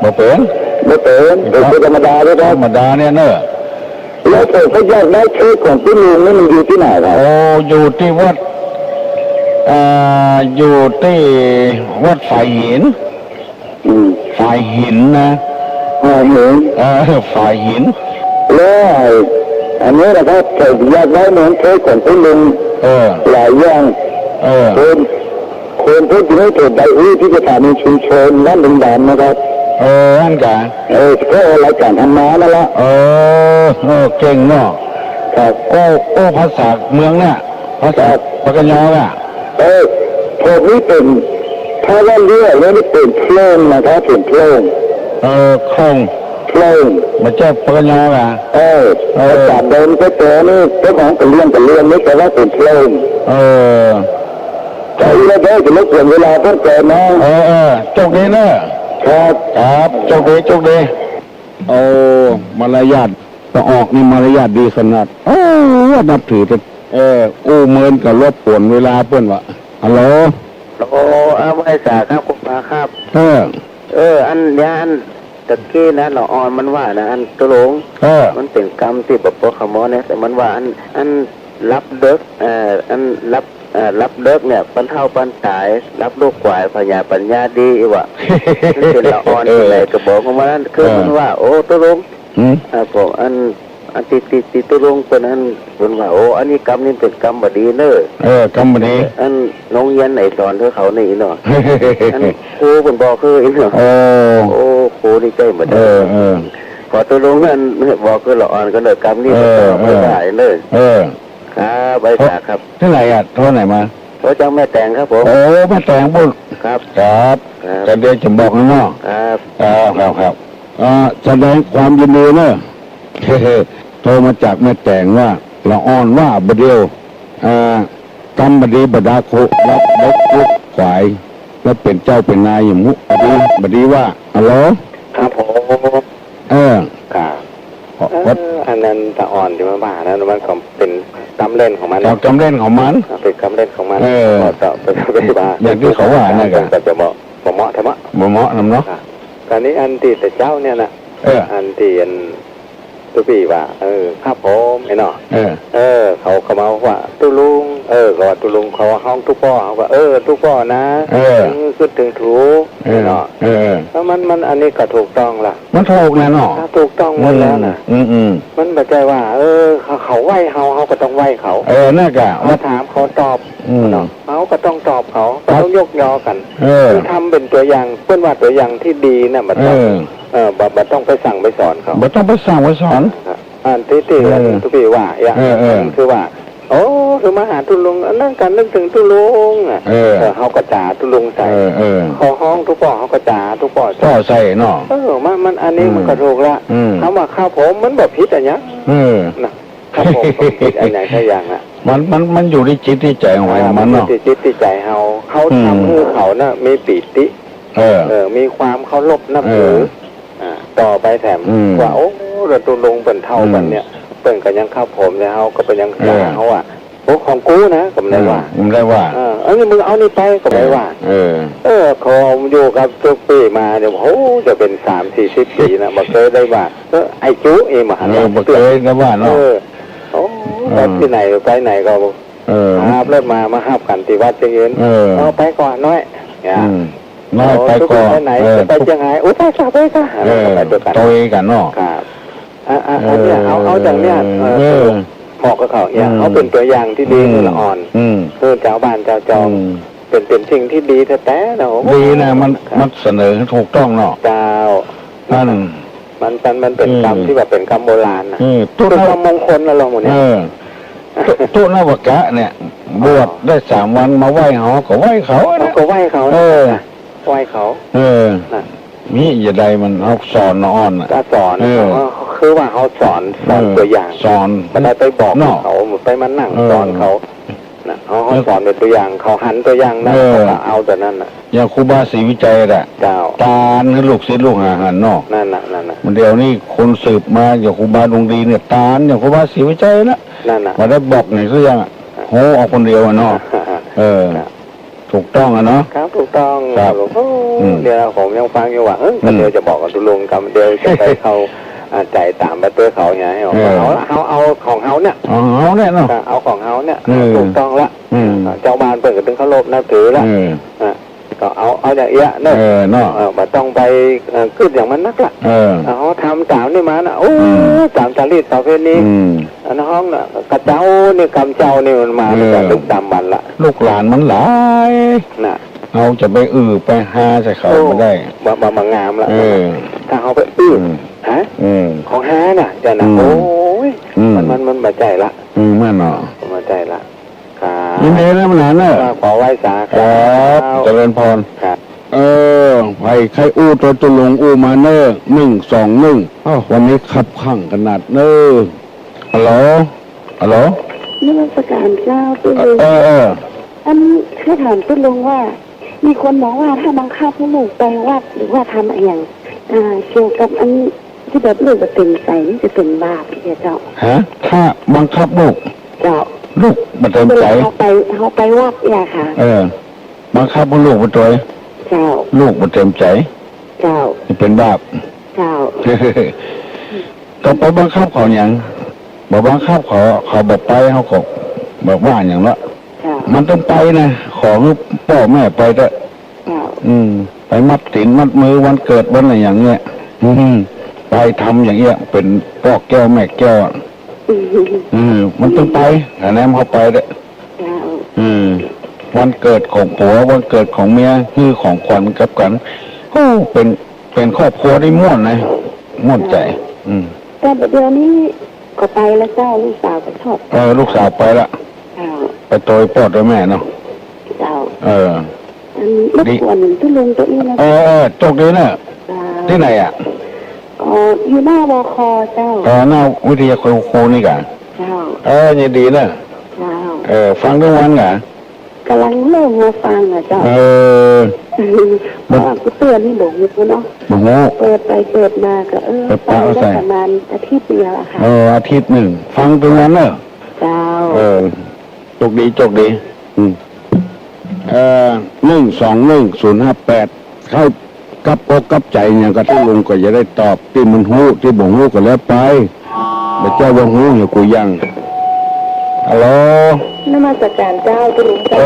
บ่เป็น
ไม่เป็นเป็นธรรมดาด้วยค
ธ
รั
ร
บ
รมดาเนี่ยเนอะ
แล้วผมก็อยากได้เค้กของพี่ลุงนี่มันอยู่ที่ไหนครับ
โอ้อยู่ที่วัดอยู่ที่วัดฝ่ายหิน ฝ่ายหินนะ
เห็น
ฝ่ายหิน
แล้วอันนี้นะครับผมอยากได้เหมือนเค้กของพี่ลุง
เออ
หลายอย่าง
เออ
คนพูดถึงให้เกิดไดอื้อที่จะทำในชุมชนด้านดังๆนะครับ
อันกะ
ก็รายการธรรมะนั่นละ
เก่งเนาะ
ครับ
ภาษาเมืองเนี่ยภาษาปากกยออ่ะ
ผมนี่เป็นถ้าว่าเรือแล้วนี่เป็นเพลิงนะครับเป็นเพลิง
โครง
เพลิง
มาเจ้าปากกยออ่ะ
อาจารย์เดินก็เจอนี่เจ้าของเป็นเรื่องนี่แต่ว่าเป็นเพลิงใจแล้วได้จะไม่เกินเวลาต้องเจอนะ
โชคดีเนอะ
ครับ
ครับโชคดีมารยาทต้องออกนี่มารยาทดีขนาดนับถือแต่อู้เมินกับรบป่วนเวลาเพื่อนวะฮัลโหล
บริษัทครับคุณพาครับ อันนี้อันตะกี้นะเราอ่อนมันว่านะอันตะลงมันเป็นกรรมที่แบบพวกขโมยเนี่ยแต่มันว่าอันรับเด็กอันรับเด็กเนี่ยปันเท่าปันตายรับลูกกวายปัญญาดีวะนี่เป็นละอ่อนอะไรก็บอกว่านั้นคือมันว่าโอ้ตะลงผมอันติตะลงเป็นอันเป็นว่าโอ้อันนี้กรรมนี่เป็นกรรมบดีเนอะ
กรรมบดี
อันน้องเย็นไหนสอนเธอเขานี่เนาะอันครูเป็นบอกคืออีเนาะโอ้ครูนี่ใจเหมือนพอตัวลงนั่นบอกคือละอ่อนก็เลยกรรมนี่ไม่ได้เลยครับใบสาครับ
เท่าไหร่เท่าไหร่มา
โอ้จังแม่แต่งครับผม
แม่แต่งบุญ
ครับ
จะเดี๋ยวจะบอกข้างนอกครับแสดงความยินดีเนอะโทรมาจากแม่แต่งว่าละอ่อนว่าบดเดียวกรรมบดีบดาโครับเด็กลูกขวายแล้วเป็นเจ้าเป็นนายอย่างมุบดีว่าฮัลโหล
ครับผมครับอันนั้นตะอ่อนที่มาบ้านะมันก็เป็นกำเล่นของมัน
กำเล่นของมัน
เป็นกำเล่นของมันต่อไปบ้า
อย่างที่เขาว่านะกัน
จะเหมาะทำ
เหมาะนำเนาะ
การนี้อันที่แต่เจ้าเนี่ยนะอันที่อันตุปีว่าครับผมไอ้เนาะเขามาว่าตุลุงก็ว่าตุลุงเขาห้องทุกพ่อเขาว่าทุกพ่อนะขึ้นถึงถูเนาะแล้วมันอันนี้ก็ถูกต้องล่ะ
มันถูกแล้วเนาะ
ถูกต้องหมดแล้วนะมันแบบใจว่าเขาไหวเขาก็ต้องไหวเขา
น่ากะ
มาถามเขาตอบเนาะเขาก็ต้องตอบเขาต้องยกยอกันทำเป็นตัวอย่างเพื่อนว่าตัวอย่างที่ดีนะมันบัดต้องไปสั่งไปสอนเขา
บัดต้องไปสั่งไปสอน
อันที่ทุกปีว่าอย่างคือว่าโอ้คือมาหาตุลุงนั่งกันนึกถึงตุลุงเขากระจาตุลุงใส่เขาห้องทุกป่อเขากระจาทุกป่อ
ใส่เนาะ
มันอันนี้มันกระถูกละเขาว่าข้าวผมมันแบบพิษอะไรเงี้ยนะครับผมพิษอันไหนสักอย่างอ่ะ
มันอยู่ที่จิตที่ใจของมันเนาะ
จิตที่ใจเขาทำให้เขาน่ะมีปิติมีความเคารพนับถือต่อไปแถมว่าโอ้เราตุลุงเป็นเท่ากันเนี่ยเป็นกันยังข้าวผมเนี่ยเขาก็เป็นยังเขาอ่ะโอ้ของกูนะก็ไม่ได้ว่าอันนี้มึงเอานี่ไปก็ไม่ว่าเขาอยู่กับทุกปีมาเดี๋ยวโอ้จะเป็น30-40 ปีนะมาเคยได้ว่าไอ้จุเองมา
มาเคยได้ว่าเนาะ
โอ้ที่ไหนไปไหนก็ห้าเริ่มมาห้ากันที่วัดเชียงยืนเอาไปก่อนน้อย
น้อยไปก่อน
ไหนไปเชียงรายอุ้ยไปค่ะไปค่ะ
ไปด้วยกันตัวเองกันเนาะ
ครับอันเนี้ยเอาจากเนี้ยเหมาะกับเขาเนี่ยเขาเป็นตัวอย่างที่ดีละอ่อนคือเจ้าบ้านเจ้าจองเป็นสิ่งที่ดีแท้ๆเนาะ
ดีนะมันเสนอถูกต้องเนาะ
เจ้ามันเป็นกรรมที่แบบเป็นกรรมโบราณนะเป็นกรรมมงคลนะเราหมดเนี่ย
ตู้นวกะเนี่ยบวชได้3 วันมาไหว้เขาก็ไหว้เขา
ก็ไหว้เขาไหว้เขา
มีอย่าใดมันเขาสอนอ่อน
ก็สอนคือว่าเขาสอนตัวอย่าง
สอน
ไม่ได้ไปบอกเขาไปมานั่งสอนเขาเขาสอนเป็นตัวอย่างเขาหันตัวอย่างนะเขาเอาแต่นั้นน่ะ
อย่างครูบาศรีวิจัยแหละตาคือลูกศิษย์ลูกหาหันนอก
นั่น
มันเดี๋ยวนี้คนสืบมาอย่างครูบาดวงดีเนี่ยตาอย่างครูบาศรีวิจัยนะมาได้บอกหน่อยคือยังโหออกคนเดียวเนาะถู ถูกต้องอะเนาะ
ครับถูกต้อง
ครับ
หลวงพ่อ
อืม
เดี๋ยวผมยังฟังอยู่ว่า
อืม
เดี๋ยวจะบอกกับตุลุงกับเดี๋ยวจะไปเขาใจตามไปตัวเขาไงเอาของเขาเนี่ย
อ๋อเนี่ยเนาะ
เอาของเขาเนี่ย
อืม
ถูกต้องละ
อืม
เจ้าบ้านเปิดก็ถึงเขาลบนับถือละ ก็เอาอย่างเอี้ยเนอะ
เนาะ
มาต้องไปขึ้นอย่างมันนักละเขาทำตามนี่มานะโอ้ตามจารีตประเพณีอันห้องน่ะกระเจ้านี่กำเจ้านี่มันมาจากทุกตามบันละ
ลูกหลานมันหลาย
น่ะ
เอาจะไปไปหาใส่เขาไม่ได้
มางามละ
เออ
ถ้าเอาไปฮะ ของฮาน่ะจะนะโอ้ยมันมาใจละ
แม่เนาะ
มาใจละครับ
ยินดีนะมันหลานเนอะ
ขอไหว้สาค
ค
รั
รับเจริญพร
ครับ
ไผ่ไข่อู้ตัวตุลงอู้มาเนอ121วันนี้ขับข้างขนาดเนอฮัลโหลฮัลโหล
นมัสการเจ้าตุลุงอันคือถามตุลุงว่า มีคนบอกว่าถ้าบังคับให้ลูกไปวัดหรือว่าทำอะไรอย่างเกี่ยวกับอันที่แบบลูกจะเป็นใสนี่จะเป็นบาปเจ้า
ฮะถ้าบังคับลูก
เจ้า
ลูกมาเต็มใจ
เขาไปวัดอย่าค่ะ
บังคับให้ลูกมาตัว
เจ้า
ลูกมาเต็มใจ
เจ้า
จะเป็นบาป
เจ้า
ก็ไปบังคับเขาอย่างบอกบังคับเขาบอกไปเขาก็บอกว่าอย่างละ
เจ้า
มันต้องไปนะขอให้พ่อแม่ไปเถอะ
เจ้า
ไปมัดศีลมัดมือวันเกิดวันอะไรอย่างเงี้ยไปทำอย่างเงี้ยเป็นพ่อแก้วแม่แก้วมันต้องไปแต่แนมเขาไปเด้อ
เจ้า
วันเกิดของผัววันเกิดของเมียคือของขวัญกับกันโอ้เป็นครอบครัวที่ม่วนนะม่วนใจ
แต่เดี๋ยวนี้ก็ไปแล้วเจ้าลูกสาวก็ชอบ
ลูกสาวไปละ
เจ้า
ไปโตยปอดด้วยแม่เนาะ
เจ้า
อั
นรบกวนตุลุงตัวนี้นะ
โชคดีนะที่ไหนอ่ะ
อยู่หน้าบคเจ้า
หน้าวิทยาครูนี่กะ
เจ้า
ยินดีนะ
เจ้า
ฟังทุกวันกะ
กำลังเริ่มมาฟังอ่ะเจ้าก็เตือนนี่หลงอยู่เนาะ
โอ้โห
เปิดไปเปิดมาก็ไปได้ประมาณอาทิตย์เดียวอะค่ะ
อาทิตย์หนึ่งฟังทุกวันเนอะ
เจ้า
โชคดี121 058เข้ากับอกกับใจเนี่ยก็ที่ลุงก็จะได้ตอบที่มันหู้ที่บ่หู้ก็แล้วไปแต่เจ้าบ่หู้อย่ากูยังฮัลโหล
นมัสการเจ้าตุลุงเจ้า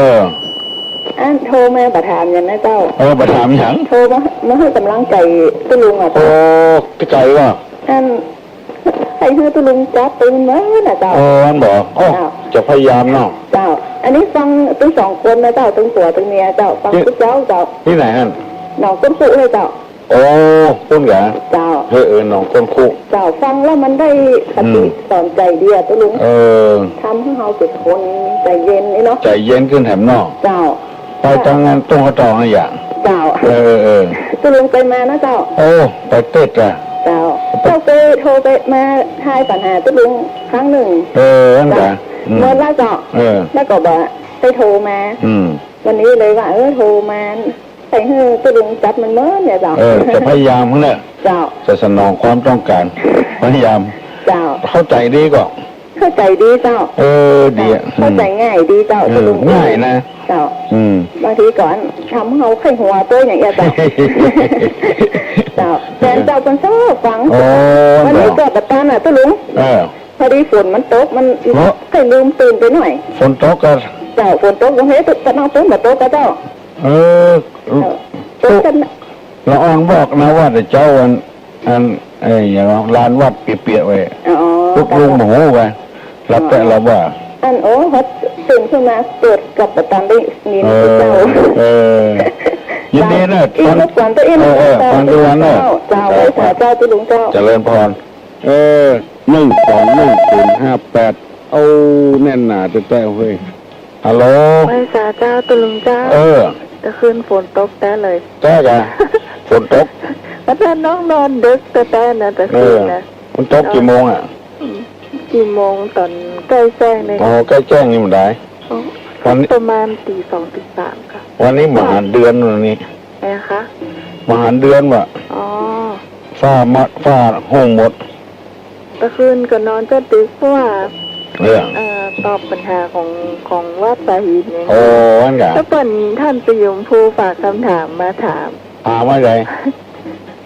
อันโทรมาประถามอย่างนะเจ้า
ประถามอย่าง
โทรมาให้กำลังใจตุลุงอ่ะ
ที่ใจว่า
อันให้ตุลุงจับปืนไว้นะเจ้า
อันบอกจะพยายามเนาะ
เจ้าอันนี้ฟังตั้ง2 คนนะเจ้าตั้งผัวตั้งเมียเจ้าฟังทุกเจ้า
ที่ไหนฮะ
น้องก้นคู่เลยเจ้า
ต้นเหรอ
เจ้า
น้องต้นคู่
เจ้าฟังแล้วมันได้ปฏิสอนใจเดียตุลุงทำให้เราเป็นคนใจเย็นนี่เนาะ
ใจเย็นขึ้นแถมนอก
เจ้า
ไปทำงานตรงกระจองอะไรอย่าง
เจ้าตุลุงไปมานะเจ้า
ไปเต้อะ
เจ้าเคยโทรไปมาทายปัญหาตุลุงครั้งหนึ่ง
นั่นแหละ
เมื่อแล้วเจ้าแล้วก็บอกไปโทรมาวันนี้เลยว่าโทรมาใส่ให้ตุลุงจับมันเมื่อเนี่ยเจ้า
จะพยายามเนอะ
เจ้า
จะสนองความต้องการพยายาม
เจ้า
เข้าใจดีก็
เข้าใจดีเจ้า
ดี
เข้าใจง่ายดีเจ้าตุลุง
ง่ายนะ
เจ้าบางทีก่อนทำเขาไข้หัวตัวอย่างเงี้ยเจ้าเจ้าแฟนเจ้าคนชอบฟังวันนี้ก็ประตานอ่ะตุลุงพอดีฝนมันตกมันใครลืมตื่นไปหน่อย
ฝนตกก็
เจ้าฝนตกตรงนี้จะน้องฝนมาตกก็เจ้า
ตกกันเราอ่างบอกนะว่าแต่เจ้าอย่างลานวัดเปียกๆไว้ทุกลุงหมูไว้รับแต่เราว่า
เขาตื่นขึ้นมาเปิดกับประตานได้นี่เจ้า
ยินดีนะ
ฟังตัวเอง
ฟังด้วยนะ
เจ้าเจ้าตุลุงเจ้า
เจริญพร121 058แน่นหนาแต่เฮ้ยฮัลโหล
ไม่สาเจ้าตุลุงเจ้าจะคืนฝนตกแต่เลย
แต่กะฝนตก
แล้วถ้าน้องนอนดึกแต่นะแต่คืนนะ
ฝนตกกี่โมง
กี่โมงตอนใกล้แจ้งเลย
ใกล้แจ้งนี่มันได้
ประมาณตี 2 ตี 3ค่ะ
วันนี้มหาเดือนวันนี้
ไงคะ
มหาเดือนว่ะฟ้าห้องหมด
ตะคืนก็นอนจะดึกเพราะว่า
ตอบปัญหาของวัดสาหินเนี่ย
โอ้อันกะ
แล้วเปิ่นท่านประยมภูฝากคำถามมาถาม
ว่าไง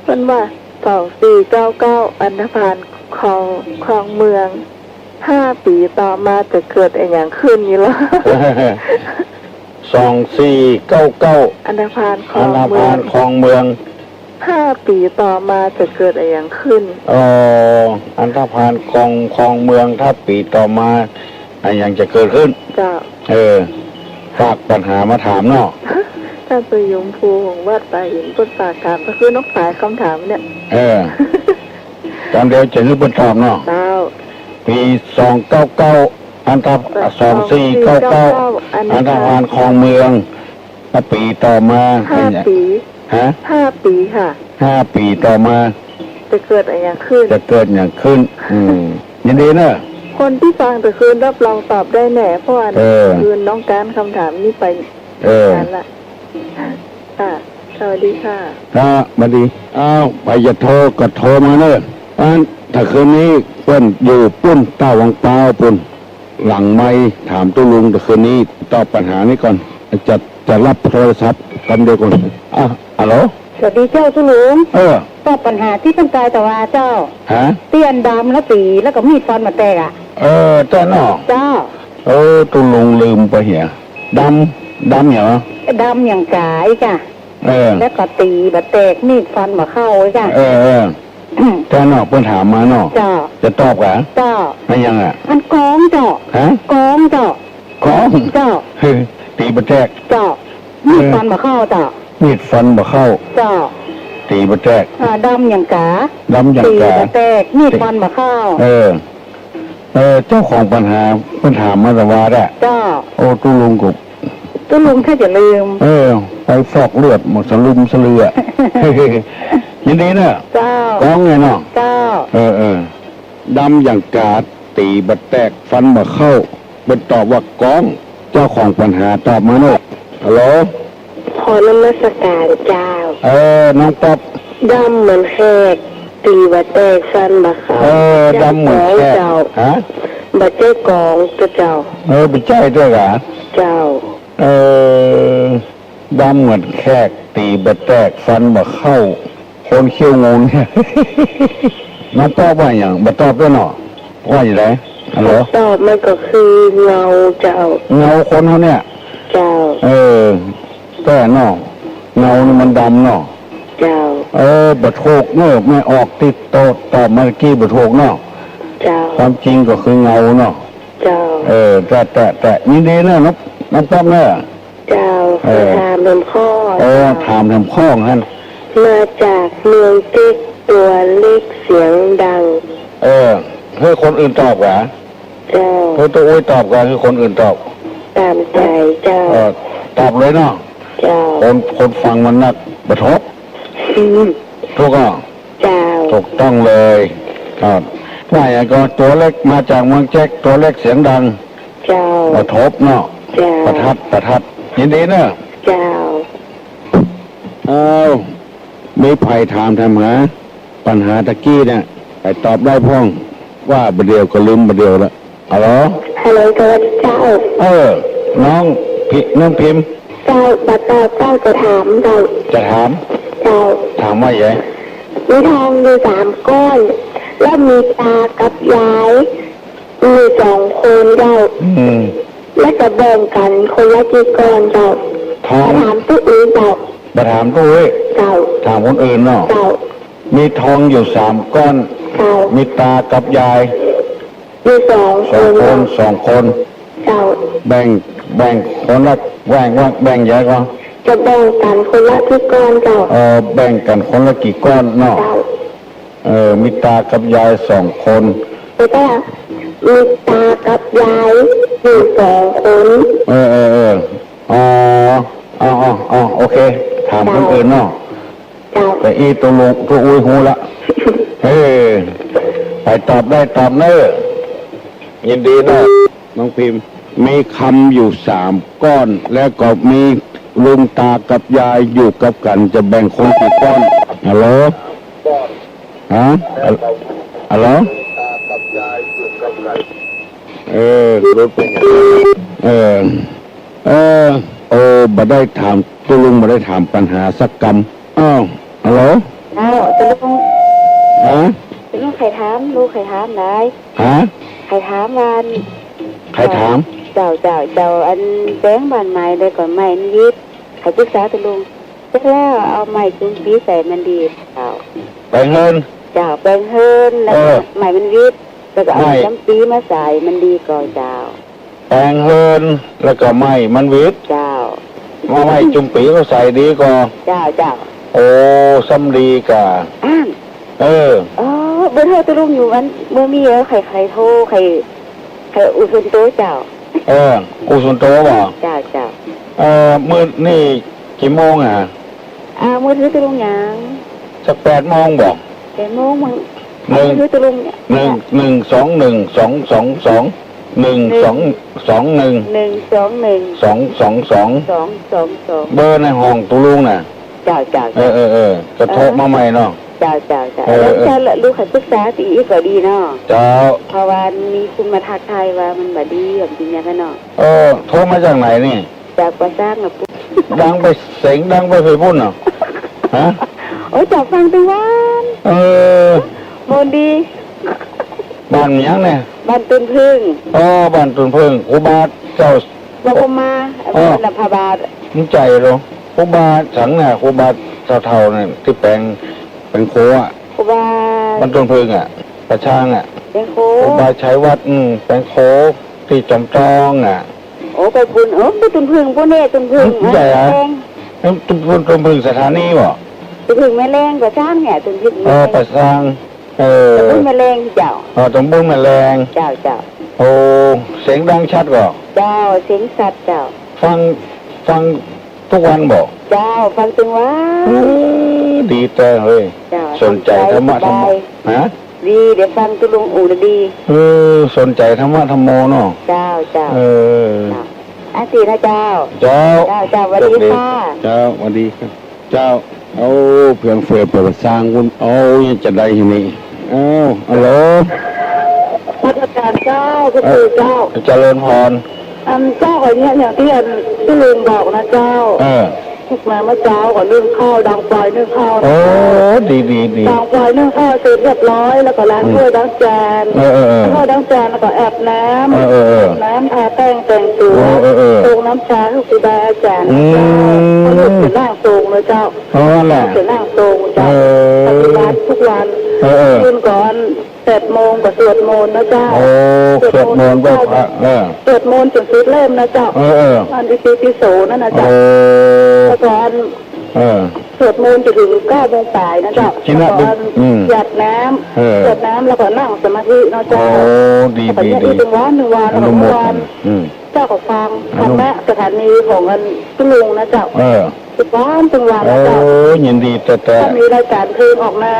เปิ่นว่า2499อันธพาลคลองเมือง5 ปีต่อมาจะเกิดอะไรอย่างขึ้นนี่ล่ะ
2499
อันธพาลคล
อั
อน ง
ธ
เมื
พา
อง
ลคลองเมือง
5 ปีต่อมาจะเกิดอะไรอย่างขึ้น
อันธพาลคลองเมืองถ้าปีต่อมาอะไรอย่างจะเกิดขึ้น
เจ้า
ฝากปัญหามาถามเนาะ
ท่านประยมภูของวัดสาหินเปิ่นฝากถามก็คือนกสายคำถามเนี่ย
ตอนเดียวจะรู้บนตอบเนาะ
เจ้า
ปี299อันธ2499อันธพาลคลองเมืองถ้าปีต่อมา
5 ปี 5 ปีค่ะ
5 ปีต่อมา
จะเกิดอะไรอย่างขึ้น
จะเกิดอย่างขึ้นยินดีเนอะ
คนที่ฟังแต่คืนรับรองตอบได้แน่เพราะว่า คืนน้องการคำถามนี้ไปนั้นละค่ะสวัสดีค่ะ
มาดีไปจะโทรก็โทรมาเนอะถ้าคืนนี้เปิ้นอยู่ปุ้นเต้าวังเปาปุ้นหลังไม่ถามตู้ลุงแต่คืนนี้ตอบปัญหานี้ก่อนจะรับโทรศัพท์กันเดียวก่อนฮัลโหล
สวัสดีเจ้าสุลุง
ต
อบปัญหาที่ต้องการแต่ว่าเจ้า เตี้ยนดำแล้วปีแล้วก็มีดฟันมาแตกอ่ะ
เจ้าเนาะ
เจ้า
ตู้ลุงลืมไปเหี้ยดำเหรอ
ดำอย่างกายจ้ะแล้วก็ตีบะแตกมีดฟันมาเข้าไว้จ้ะ
เจ้าเนาะเพิ่นถามมาเนาะ
เจ้า
จะตอบกะ
เจ้า
ไม่ยังอ่ะ
อันกองเจ้า กองเจ้า
ของ
เจ้า
ตีบะแตก
เจ้ามีดฟันมาเข้าเจ้า
มีดฟันบ่เข้า
เจ้า
ตีบะแตก
ดำอย่างกา
ดำอย่าง
ตี
กา
บะแตกมีดฟันมาเข้า
เจ้าของปัญหาเพิ่นถามมาแต่ว่าได้
เจ้า
ตู้ลุงกุบ
ตู้ลุงถ้าจะลืม
ไปฟอกเลือดหมดสลุมสลือ ยินดีเนอะ
เจ้า
ก้องไงเนาะ
เจ้า
ดำอย่างกาดตีบะแตกฟันมาเข้าเป็นตอบว่าก้อง เจ้าของปัญหาตอบมาเนอะฮัลโหล
ขอนมัสการเจ้า
น้องป๊อบ
ดำเหมือนแขกตีบะแตกฟันมาเข้า
ดำเหมือนแค่
เจ้า
ฮะ
บะเจ้กองเจ้า
ไปใจด้วยเหรอ
เจ้า
ดำเหมือนแขกตีบะแตกฟันมาเข้า คนเขี้ยวงูเนี่ย น้องตอบว่าอย่างบะตอบด้วยเนาะว่าอย่างไรฮัลโหล
ตอบมันก็คือเงาเจ้า
เงาคนเขาเนี่ย
เจ้า
แต่เนาะเงานี่มันดำเนาะ
เจ้า
บะโทกเนาะไม่ออกติดโตตอบเมื่อกี้บะโทกเนาะ
เจ้า
ความจริงก็คือเงาเนาะ
เจ้า
แต่นี่ดีเนาะน้องป๊อบเนาะ
เจ้าถามเป็นพ่อ
ถามทำข้องฮั่น
มาจากเมืองติ๊กตัวเล็กเสียงดัง
ให้คนอื่นตอบกะ
เจ้า
ให้ตัวอุ้ยตอบกะคือคนอื่นตอบ
ตามใจเจ้า
ตอบเลยเนาะ
เจ้า
คนฟังมันนักบะทบถูกอ่ะ
เจ้า
ถูกต้องเลยครับว่าอย่างก็ตัวเล็กมาจากเมืองแจ็คตัวเล็กเสียงดัง
เจ้า
บะทบเนาะ
เจ้า
ประทัดยินดีเนอะ
เจ้า
มีภัยถามทำหาปัญหาตะกี้เนี่ยไปตอบได้พ่องว่าบเดียวก็ลืมบเดียวละอ๋อ
ฮัลโหลสวัสดีเจ้า
น้องพิมพ์
เจ้าบัตรเจ้าจะถามเจ้า
จะถาม
เจ้า
ถามว่าไง
มีทองอยู่3 ก้อน แล้วมีตากับยายมี2 คนเจ้า แล้วก็แบ่งกันคนละกี่ก้อนเจ้า
ทอง
ถามตู้อื่นเจ้า
มาถามตัวเว้ย
เจ้า
ถามคนอื่นเนาะ
เจ้า
มีทองอยู่3 ก้อน
เจ้า
มีตากับยาย
มี2
2 คน
เจ้า
แบ่งคนละแบ่งยายก่อน
จะแบ่งกันคนละกี่ก้อนเจ้า
แบ่งกันคนละกี่ก้อนเนาะ
เจ้า
มีตากับยาย2 คน
แล้วก็มีตากับยายอยู่2 คน
โอเค ถามคนอื่นเนาะ
เจ้า
แต่อีตัวลุงตัวอุ้ยหูละ ไปตอบได้ตอบเนอะยินดีเนอะน้องพิมพ์ มีคำอยู่3 ก้อน แล้วก็มีลุงตากับยายอยู่กับกันจะแบ่งคนกี่ก้อนฮัลโหลฮัลโหล รถเป็นบ่ได้ถามตุลุงบ่ได้ถามปัญหาสักกรรมอ้าวฮัลโหล
จะลุง
ฮะ
จะลุงใครถามลูกใครถามได้
ฮะ
ใครถามวัน
ใครถาม
เจ้าอันแป้งบานไม้เลยก่อนไม้มันยิบใครปรึกษาตุลุงเสร็จแล้วเอาไม้จุ่มปีใส่มันดีเจ้า
ไปเฮิน
เจ้าแป้งเฮินแล้วไม้มันยิบแล้วก็เอาจำปีมาใส่มันดีก่อนเจ้า
แปลงเฮินแล้วก็ไม้มันวิทย์
เจ้า
มาไม้จุ่มปีก็ใส่ดีกว่า
เจ้า
โอ้ซ้ำดีกะ
อ้าม
เบอ
ร์โทรตุลุงอยู่มันเมื่อมีแล้วใครโทรใครอุสุนโตเจ้า
กูสุนโตบ่
เจ้า
มื้อนี่กี่โมงอ่ะ
มือถือตุลุงยัง
สัก8 โมงบ่
8 โมงมึง
หนึ่ง
มือถือตุลุงเนี่ย
11212221212 เบอร์ในห้องตุลุงน่ะ
เจ้า
ก็โทรมาใหม่เนาะ
เจ้าแล้วเจ้าลูกขันปรึกษาตีอีกก็ดีเนาะ
เจ้า
เพราะว่ามีคุณมาทักทายว่ามันบ่ดีแบบจริงๆกันเนาะ
โทรมาจากไหนนี่
จากก่อสร้างนะปุ๊บ
ดังไปเสียงดังไปเผยพุ่นเนาะฮะ
โอ้ยจับฟังตัวัน โมนดี
บ้านยังเนี่ย
บ้านตุนพึ่ง
บ้านตุนพึ่งอุบาทเจ้า
มาพมาลำพาบาท
มึงใจเหรออุบาทสังน่ะอุบาทเท่าๆเนี่ยที่แปลงเป็นโคอ่ะ
ครูบา
บ้านตุนพึ่งอ่ะประช่างอ่ะ
เป็นโค
อุบาทใช้วัดเป็นโคที่จอมจองอ่ะ
โอ้ไปบุญไปตุนพึ่งพวกนี้ตุนพึ่ง
ใหญ่อะตุนพึ่งสถานีบ่
ตุนพึ่งแม่แรงกว่าจ้างเนี่ยตุนพึ่ง
ประช่าง
ตุนพึ่งแม่แรงเจ้า
ตรงบุ้งแมลง
เจ้า
โอ้เสียงดังชัดบ่
เจ้าเสียงสัตว์เจ้า
ฟังทุกวันบ่
เจ้าฟังตึงว่า
ดีแต่เฮ้ย
เจ้า
สนใจธรรมะธรรมฮะ
ดีเดี๋ยวฟังตุลุงอู่ดี
สนใจธรรมะธรรมโมเนาะ
เจ้าอาตีนะเจ้า
เจ้า
สวัสดีค่ะ
เจ้าสวัสดีครับเจ้าเอาเพื่อนเฟื่อเปิดสร้างคุณเอายังจะได้ที่นี่ฮัลโหล
พัฒการเจ้าก็คือเจ้า
เจริญพร
เจ้าอันนี้อย่างที่ตุลุงบอกนะเจ้าทุกมาเมื่อเช้าก่อนนึ่งข้าวดังไฟนึ่งข้าว
โอ้ดี
ดังไฟนึ่งข้าวเสร็จเรียบร้อยแล้วก็ล้างถ้วยล้างจานถ้วยล้างจานแล้วก็แอบน้ำทาแป้งแต่งตัวตรงน้ำชาทุกทีได้อาจารย์เขาหยุดเป็นนั่งตรงเลยเจ้าเป็นนั่งตรงเจ้าปฏิบัติทุกวันคืนก่อน7 โมงก็สวดมนต์นะเจ้า
สวดมนต์ก็
สวดมนต์จนสุดเล่มนะเจ้าอันที่โสนั่นนะเจ้าแล้วก่อนสวดมนต์จะถึง9 โมงบ่ายนะเจ้าก่อนหยาดน้ำแล้วก็นั่งสมาธินะเจ้า
ดี
ถึงวัน1 วัน2 วันเจ้าก็ฟังธรรมะสถานีของอันตุลุงนะเจ้าถึงวันนะเจ้า
ยินดีแต่
มีรายการเพลงออกมา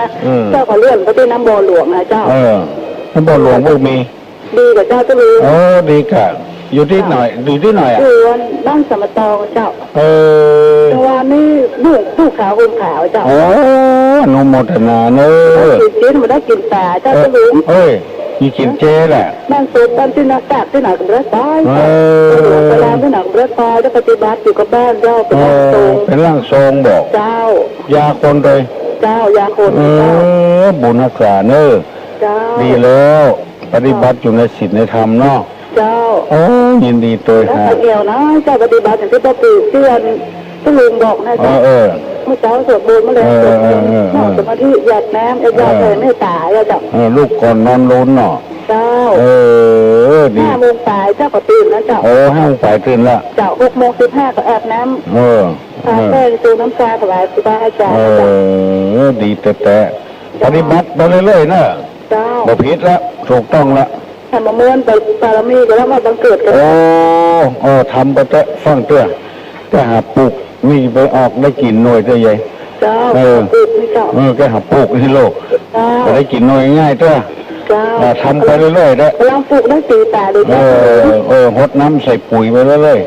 เจ้าก็เลื่อนก็เป็นน้ำบ่อหลวงนะเจ้า
น้ำบ่อหลวงพวกมี
ดีกับเจ้าตุลุง
ดีค่ะอยู่ที่หน่อยอ่ะ
บ้านสมตองเจ้าจังหวะนี้ลูกขาวคนขาวเจ้า
นุโมทนาเนอะ
กินเจมันได้กินปลาเจ้าตุลุง
มีกินเจแหละ
บ้านสุดบ้านที่นักกาบที่หนักเรือตายเวลาที่หนักเรือตายแล้วปฏิบัติอยู่กับบ้านเจ้า
เป็นร่างทรงบอก
เจ้าย
าคนเลย
เจ้ายาคน
บุญนักษาเนอะดีแล้วปฏิบัติอยู่ในศีลในธรรมเนาะ
เจ้า
ยินดีตัว
ฮะเดียวนะเจ้าปฏิบัติอย่างที่ป้าปู่เชื่อนตุลุงบอกนะเจ้าเมื่อเช้าสวดมนต์มาเลยนั่งสมาธิหยาดน้ำหยาดเลยไม่ตายเจ้า
ลูกก่อนนอนลุ้นเนาะ
เจ้า
ดี
5 โมงตายเจ้าก็ตื่นแล้วเจ้า
5 โมงตายตื่นละ
เจ้า6 โมง 15ก็อาบน้ำทาแป้งตูน้ำชาถวายครูบาอาจารย์
ดีแต่ปฏิบัติไปเรื่อยๆนะ
เจ้า
บ่ผิดแล้วถูกต้องละ
ทำมาเมื่อไปปารมีก็แล้วมาบังเกิดกัน
ทำไปเตะฟังเตื้อแต่หาปลูกมีไปออกได้กินหน่วยเตื้อใหญ่
เจ้าปลูกนี่เจ้า
แกหาปลูกที่โลกได้กินหน่วยง่ายเตื้อทำไปเรื่อยๆได้
กำลังปลูกได้ตีตาเลย
หดน้ำใส่ปุ๋ยไปเรื่อย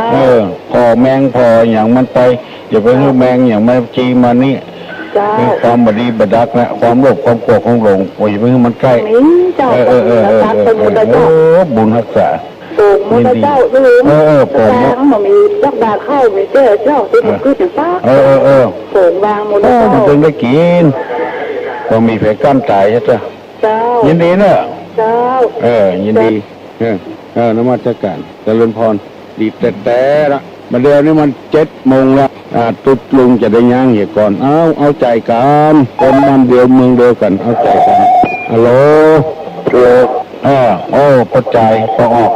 ๆ
พอแมงพออย่างมันไปอย่าไปให้แมงอย่างมันจีมานี่
เจ้า
มีความบดีบดักนะความโลภความโกรธของหลงโอ้ยไม่ให้มันใกล้
มีเจ้ารักเป็นมุตเจ้า
บุญรักษา
โป่งมุตเจ้าลืมโป่งมันมียักษ์บาเข้ามีเจ้าเจ้าที่มันคือถึงฟ้าโป่งวางมุตเจ้า
มันถึงได้กินก็มีแผลกล้ามตายใช่ไหม
เจ้า
ยินดีเนอะ
เจ้า
ยินดีนมัสการเจริญพรดีแต่ละมาเดี๋ยวนี้มัน7 โมงละตุ๊ดลุงจะได้ย่างเหตุก่อนเอาใจกันคนมันเดียวเมืองเดียวกันเอาใจกันฮัลโหลโอ้ปัจจัยพอออก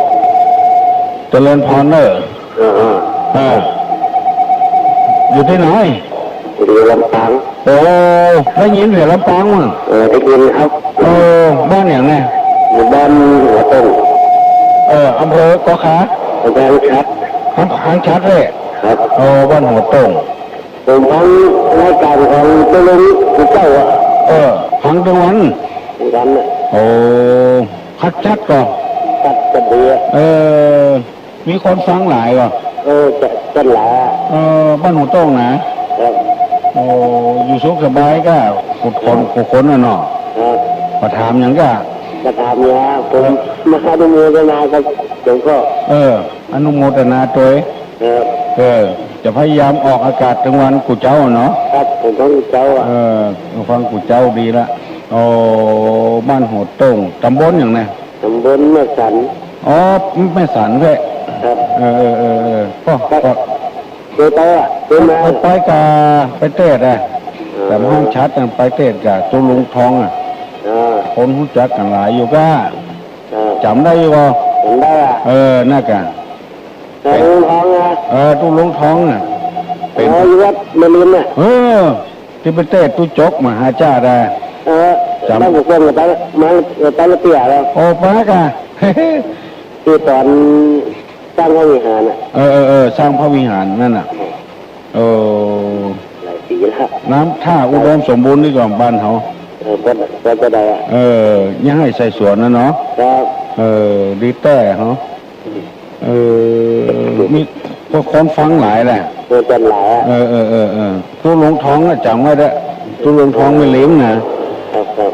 เจริญพรเนอะอยู่ที่ไหน
เรียนลำปาง
โอ้ได้ยินเสียงลำปางมั้ง
ได้ยินครับ
บ้านอย่างไง
อยู่บ้านหัวต้น
อำเภอก็ขา
อาจารย์ชัด
หางชัดเลย
ครับ
บ้านหัวโต้ง
เป็นทั้งรายการของตัวลุงผู้เจ้าอ่ะ
หังตะวัน
กันอ่ะ
โอ้คัดชัดก่อน
ตัดกระเบีย
มีคนฟังหลายก่อน
จะหลา
บ้านหัวโต้งนะครับ โอ้อยู่สุขสบายก็ขุดคนน่ะเนาะ
ครับ
มาถามอย่างก็
จะทำเนี่ยผมมาดูมือกันนากับหลวงพ่อ
อนุโมทนาตัว
ครับ
จะพยายามออกอากาศทั้งวันกูเจ้าเนาะ
ครับผมต้องเจ้าอ่ะ
ฟังกูเจ้าดีละโอ้บ้านหัวโต้งตำบลอย่างไง
ตำบลแม่สัน
แม่สันเว้ย
ครับ
ก็
โดยต่อโดยมา
ไปกาไปเตะได้แต่ห้องชัดไปเตะกะตัวลุงทองคนรู้จักกันหลายอยู่ก็จำได้อยู่ก็
เห็นได้อ่ะ
น่ากะ
ลุงทองอ่ะ
ตัวลุงทองน่ะ
อยู่วัดมะลินอ่ะ
ที่ไปเตะตู้จกมาหาจ้าได้
จำได้บุกเบิกมาตั้งเตี้ยแล้ว
โอ้ป้ากะ
ที่ตอนสร้างพระวิหารอ่ะ
สร้างพระวิหารนั่นน่ะ
หลายปีแล้ว
น้ำท่าอุดมสมบูรณ์นี่ก่อนบ้านเขา
ก็จะได้อ่ะ
ยังให้ใส่สวนนะเนาะ
ครับ
ดีแต่เหรอมีคนฟังหลายแหละ
ตัวจันหลายอ่ะ
ตัวหลวงท้องอะจำไว้ได้ตัวหลวงท้องไม่เลี้ยงนะครับ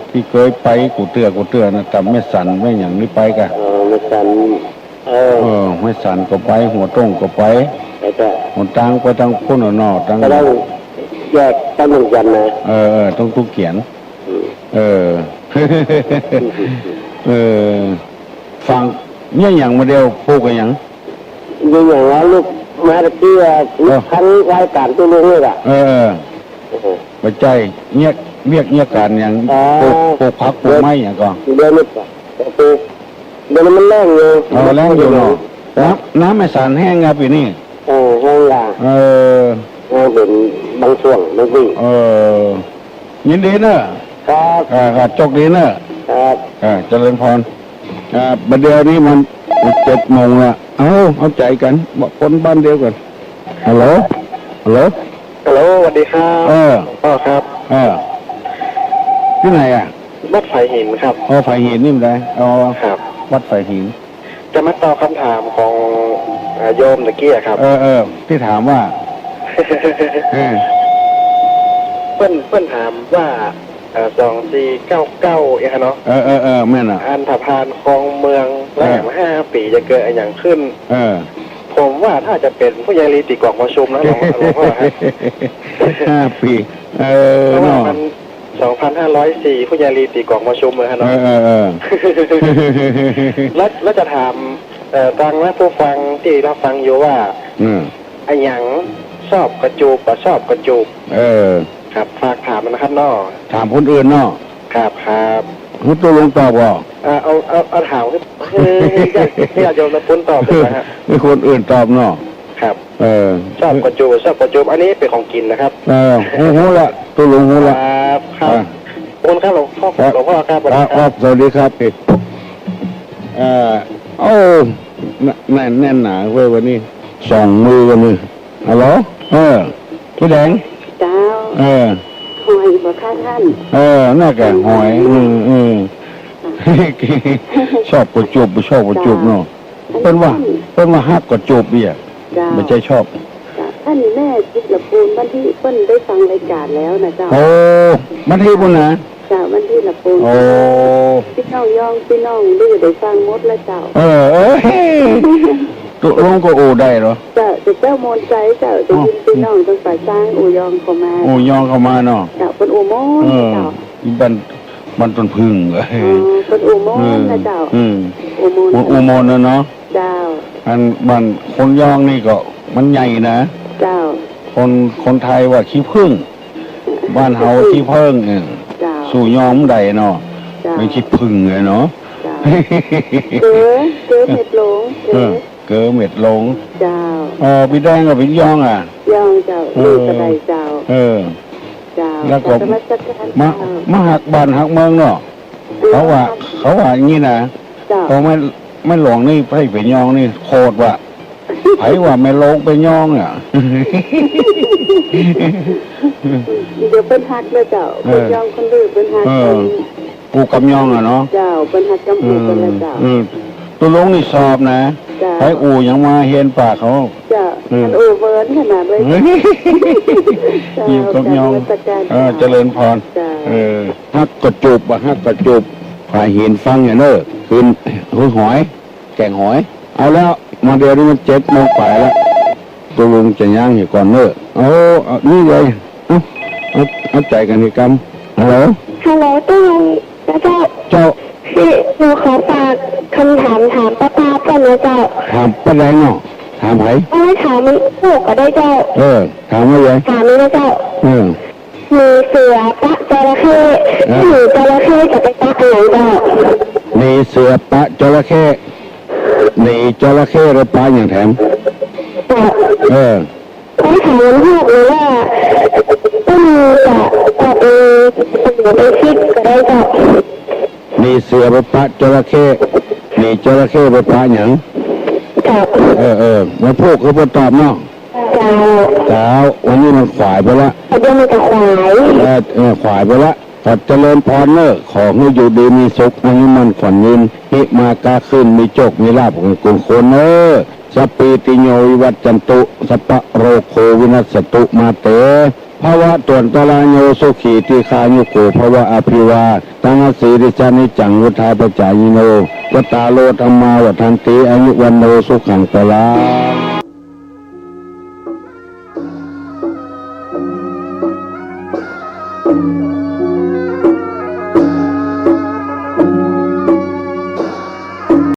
ที่เคยไปกูเตือนะจำไม่สันไม่อย่างนี้ไปกะ
ไม่สัน
ไม่สันก็ไปหัวต้งก็ไป
แต่
หัวตังไปทางพุ่นนอกทาง
ก็ต้องแยกตั้งหนึ่งยันนะ
ต้องทุกเขียนฟังเนี่ยอย่างมาเดียวพูดกันอย่าง
ยิ่งอย่างนั้นลูกมาตะกี้ลูกทั้งรายการตัวลุงเลยอ่ะ
ปัจจัยเงียการอย่างปลูกผักปลูกไม้อย่างก่อน
เดือนนี้ปลูกเดือนมันแรงอยู่
แรงอยู่เนาะน้ำไม่สารแห้งครับปีนี้
แห้งละเป็นบางช่วงบางที
ยินดีเนอะ
ครับ
โชคดีเนอะ
ครับ
เจริญพรบัดเดียวนี้มัน7 โมงละเอาใจกันบอกคนบ้านเดียวกันฮัลโหล
ฮัลโหลสวัสดีครับพ่อครับ
ที่ไหนอ่ะ
วัดไฟหินครับ
ไฟหินนี่มันได้
ครับ
วัดไฟหิน
จะมาตอบคำถามของโยมตะกี้ครับ
ที่ถามว่า
เพื่อนถามว่า2499เองเนาะ
แม่น่ะ
อันถพานคลองเมืองแรม5 ปีจะเกิดอย่างขึ้นผมว่าถ้าจะเป็นผู้ใหญ่ลีตีกล่องประชุมนะหลวงพ่อครับ
5 ปี
เพราะว่ามัน2504ผู้ใหญ่ลีตีกล่องประชุมเลยฮะเนาะแล้วจะถามทางนักผู้ฟังที่เราฟังอยู่ว่าไอ้หยังชอบกระจูบกับชอบกระจูบครับฝากถามนะครับน้อ
ถามคนอื่นเนาะ
ครับ
คุณตัวลงตอบว่า
เอาถามให้อยากโยมปุ้นตอบเลยนะฮะ
ให้คนอื่นตอบเนาะ
ครับชอบกระจูบอันนี้เป็นของกินนะครับ
หูละตัวลงหูละ
ครับคุณครับหลวงพ่อ
ครับสวัสดีครับแน่นหนาเว้ยวันนี้2 มือกันเลยฮัลโหลพี่แดง
เจ้าหอยบ่ค่ะท่าน
น่าแก่หอยชอบกระจูบเนาะเป็นว่าฮักกระจูบเบี้ยไม่ใช่ชอบ
ถ ท่านแม่จิตละปูนบ้านที่เปิ้นได้ฟังรายการแล้วนะเจ้า
โอ้มันที่ปุ่นนะ
เจ้าบ้านที่ละปูน
โอ้
พี่น้องย่องพี่น้องดื้อได้ฟังหมดแล้วเจ้า
ตุลงก็โอได้เหรอ
เจ้าแต่เจ้ามนใจเจ้าจะยินพี่น้องต้องไปสร้างอูยองเข้ามา
โอยองเข้ามาเนาะ
เจ้าเป็นอูโมนเจ้า
มันต้นพึ่งเลย
เป็นอูโมนนะเจ้าอูโมน
อุโมนนะเนาะ
เจ้า
อันมันคนยองนี่ก็มันใหญ่นะ
เจ้า
คนไทยว่าขี้พึ่งบ้านเฮาขี้เพิ่ง
เจ้า
สู่ยอมใดเนาะ
เจ้า
ไม่ขี้พึ่งเลยเนาะ
เจ้าเก๋เม็ดหลงเก๋
เม็ดลง
เจ้า
พี่แดงกับพี่ยองอ่ะ
ย่องเจ้าลูกกระไดเจ้าเจ้า
แล้วก็
มาสักการ
มาหักบ้านหักเมืองเนาะเขาว่าอย่างนี้นะ
เจ้า
พอไม่หลงนี่ไผ่เป็นยองนี่โคตรว่ะไผ่ว่าไม่ลงเป็นยองอ่ะ
เดี๋ยวเป็นฮักเลยเจ้าเป็นย่องคนดื้อเป็นฮัก
ปูกับยองอ่ะเนาะ
เจ้าเป็นฮักจำปูเป็นเลยเจ้า
ตัวลงนี่สอบนะ
เจ้า
ไผ่อูยังมาเฮียนปากเขา
เจ้ามันโอเวิร์นขนาดเลย
อยู่กับยองเจริญพร
เจ้า
ฮักกระจุบฮักกระจุบฝ่ายเห็นฟังอย่างเนอะคืนหอยแกงหอย เอาแล้วมาเดี๋ยวนี้มัน7 โมงไปแล้วตัวลุงจะย่างอยู่ก่อนเนอะนี่เลยเอาใจกันที่กำฮัลโหล
ฮัลโหลตุ้งเจ้า
เจ้า
พี่หนูขอฝากคำถามป้าก่อนนะเจ้า
ถามป้าแดงเนาะถามไผ
ไม่ถามมันถูกก็ได้เจ้า
ถามว่าไง
ถามนี่นะเจ้า มีเสือปะจระเข้หรือจระเข้จะไปปะอะไรเจ้า
มีเสือปะจระเข้หนีจระเข้หรือปลาอย่างแถม
เขาถามมันพูดเลยว่าต้องมีจะไปคิดก็ได้เจ้า
มีเสือไปปะจระเข้หนีจระเข้ไปปลาอย่าง
เจ้า
มาพูดเขาไปตอบเนาะ
เจ้า
วันนี้มันขวายไปละ
เดี๋ยวมันจะขวาย
ขวายไปละตัดเจริญพรเนอะขอให้อยู่ดีมีสุขอันนี้มันขวัญยินหิมากาขึ้นมีโจกมีลาภของกุลคนเนอะสปีติโยวิวัจจันตุสปะโรโควินัสสตุมาเตภาวะตวนตลาโยสุขีติคายุโกภาวะอภิวาตังสีริจานิจังวุธาปจายโนวตาโลธรรมาวัฏันติอายุวันโนสุขังตลา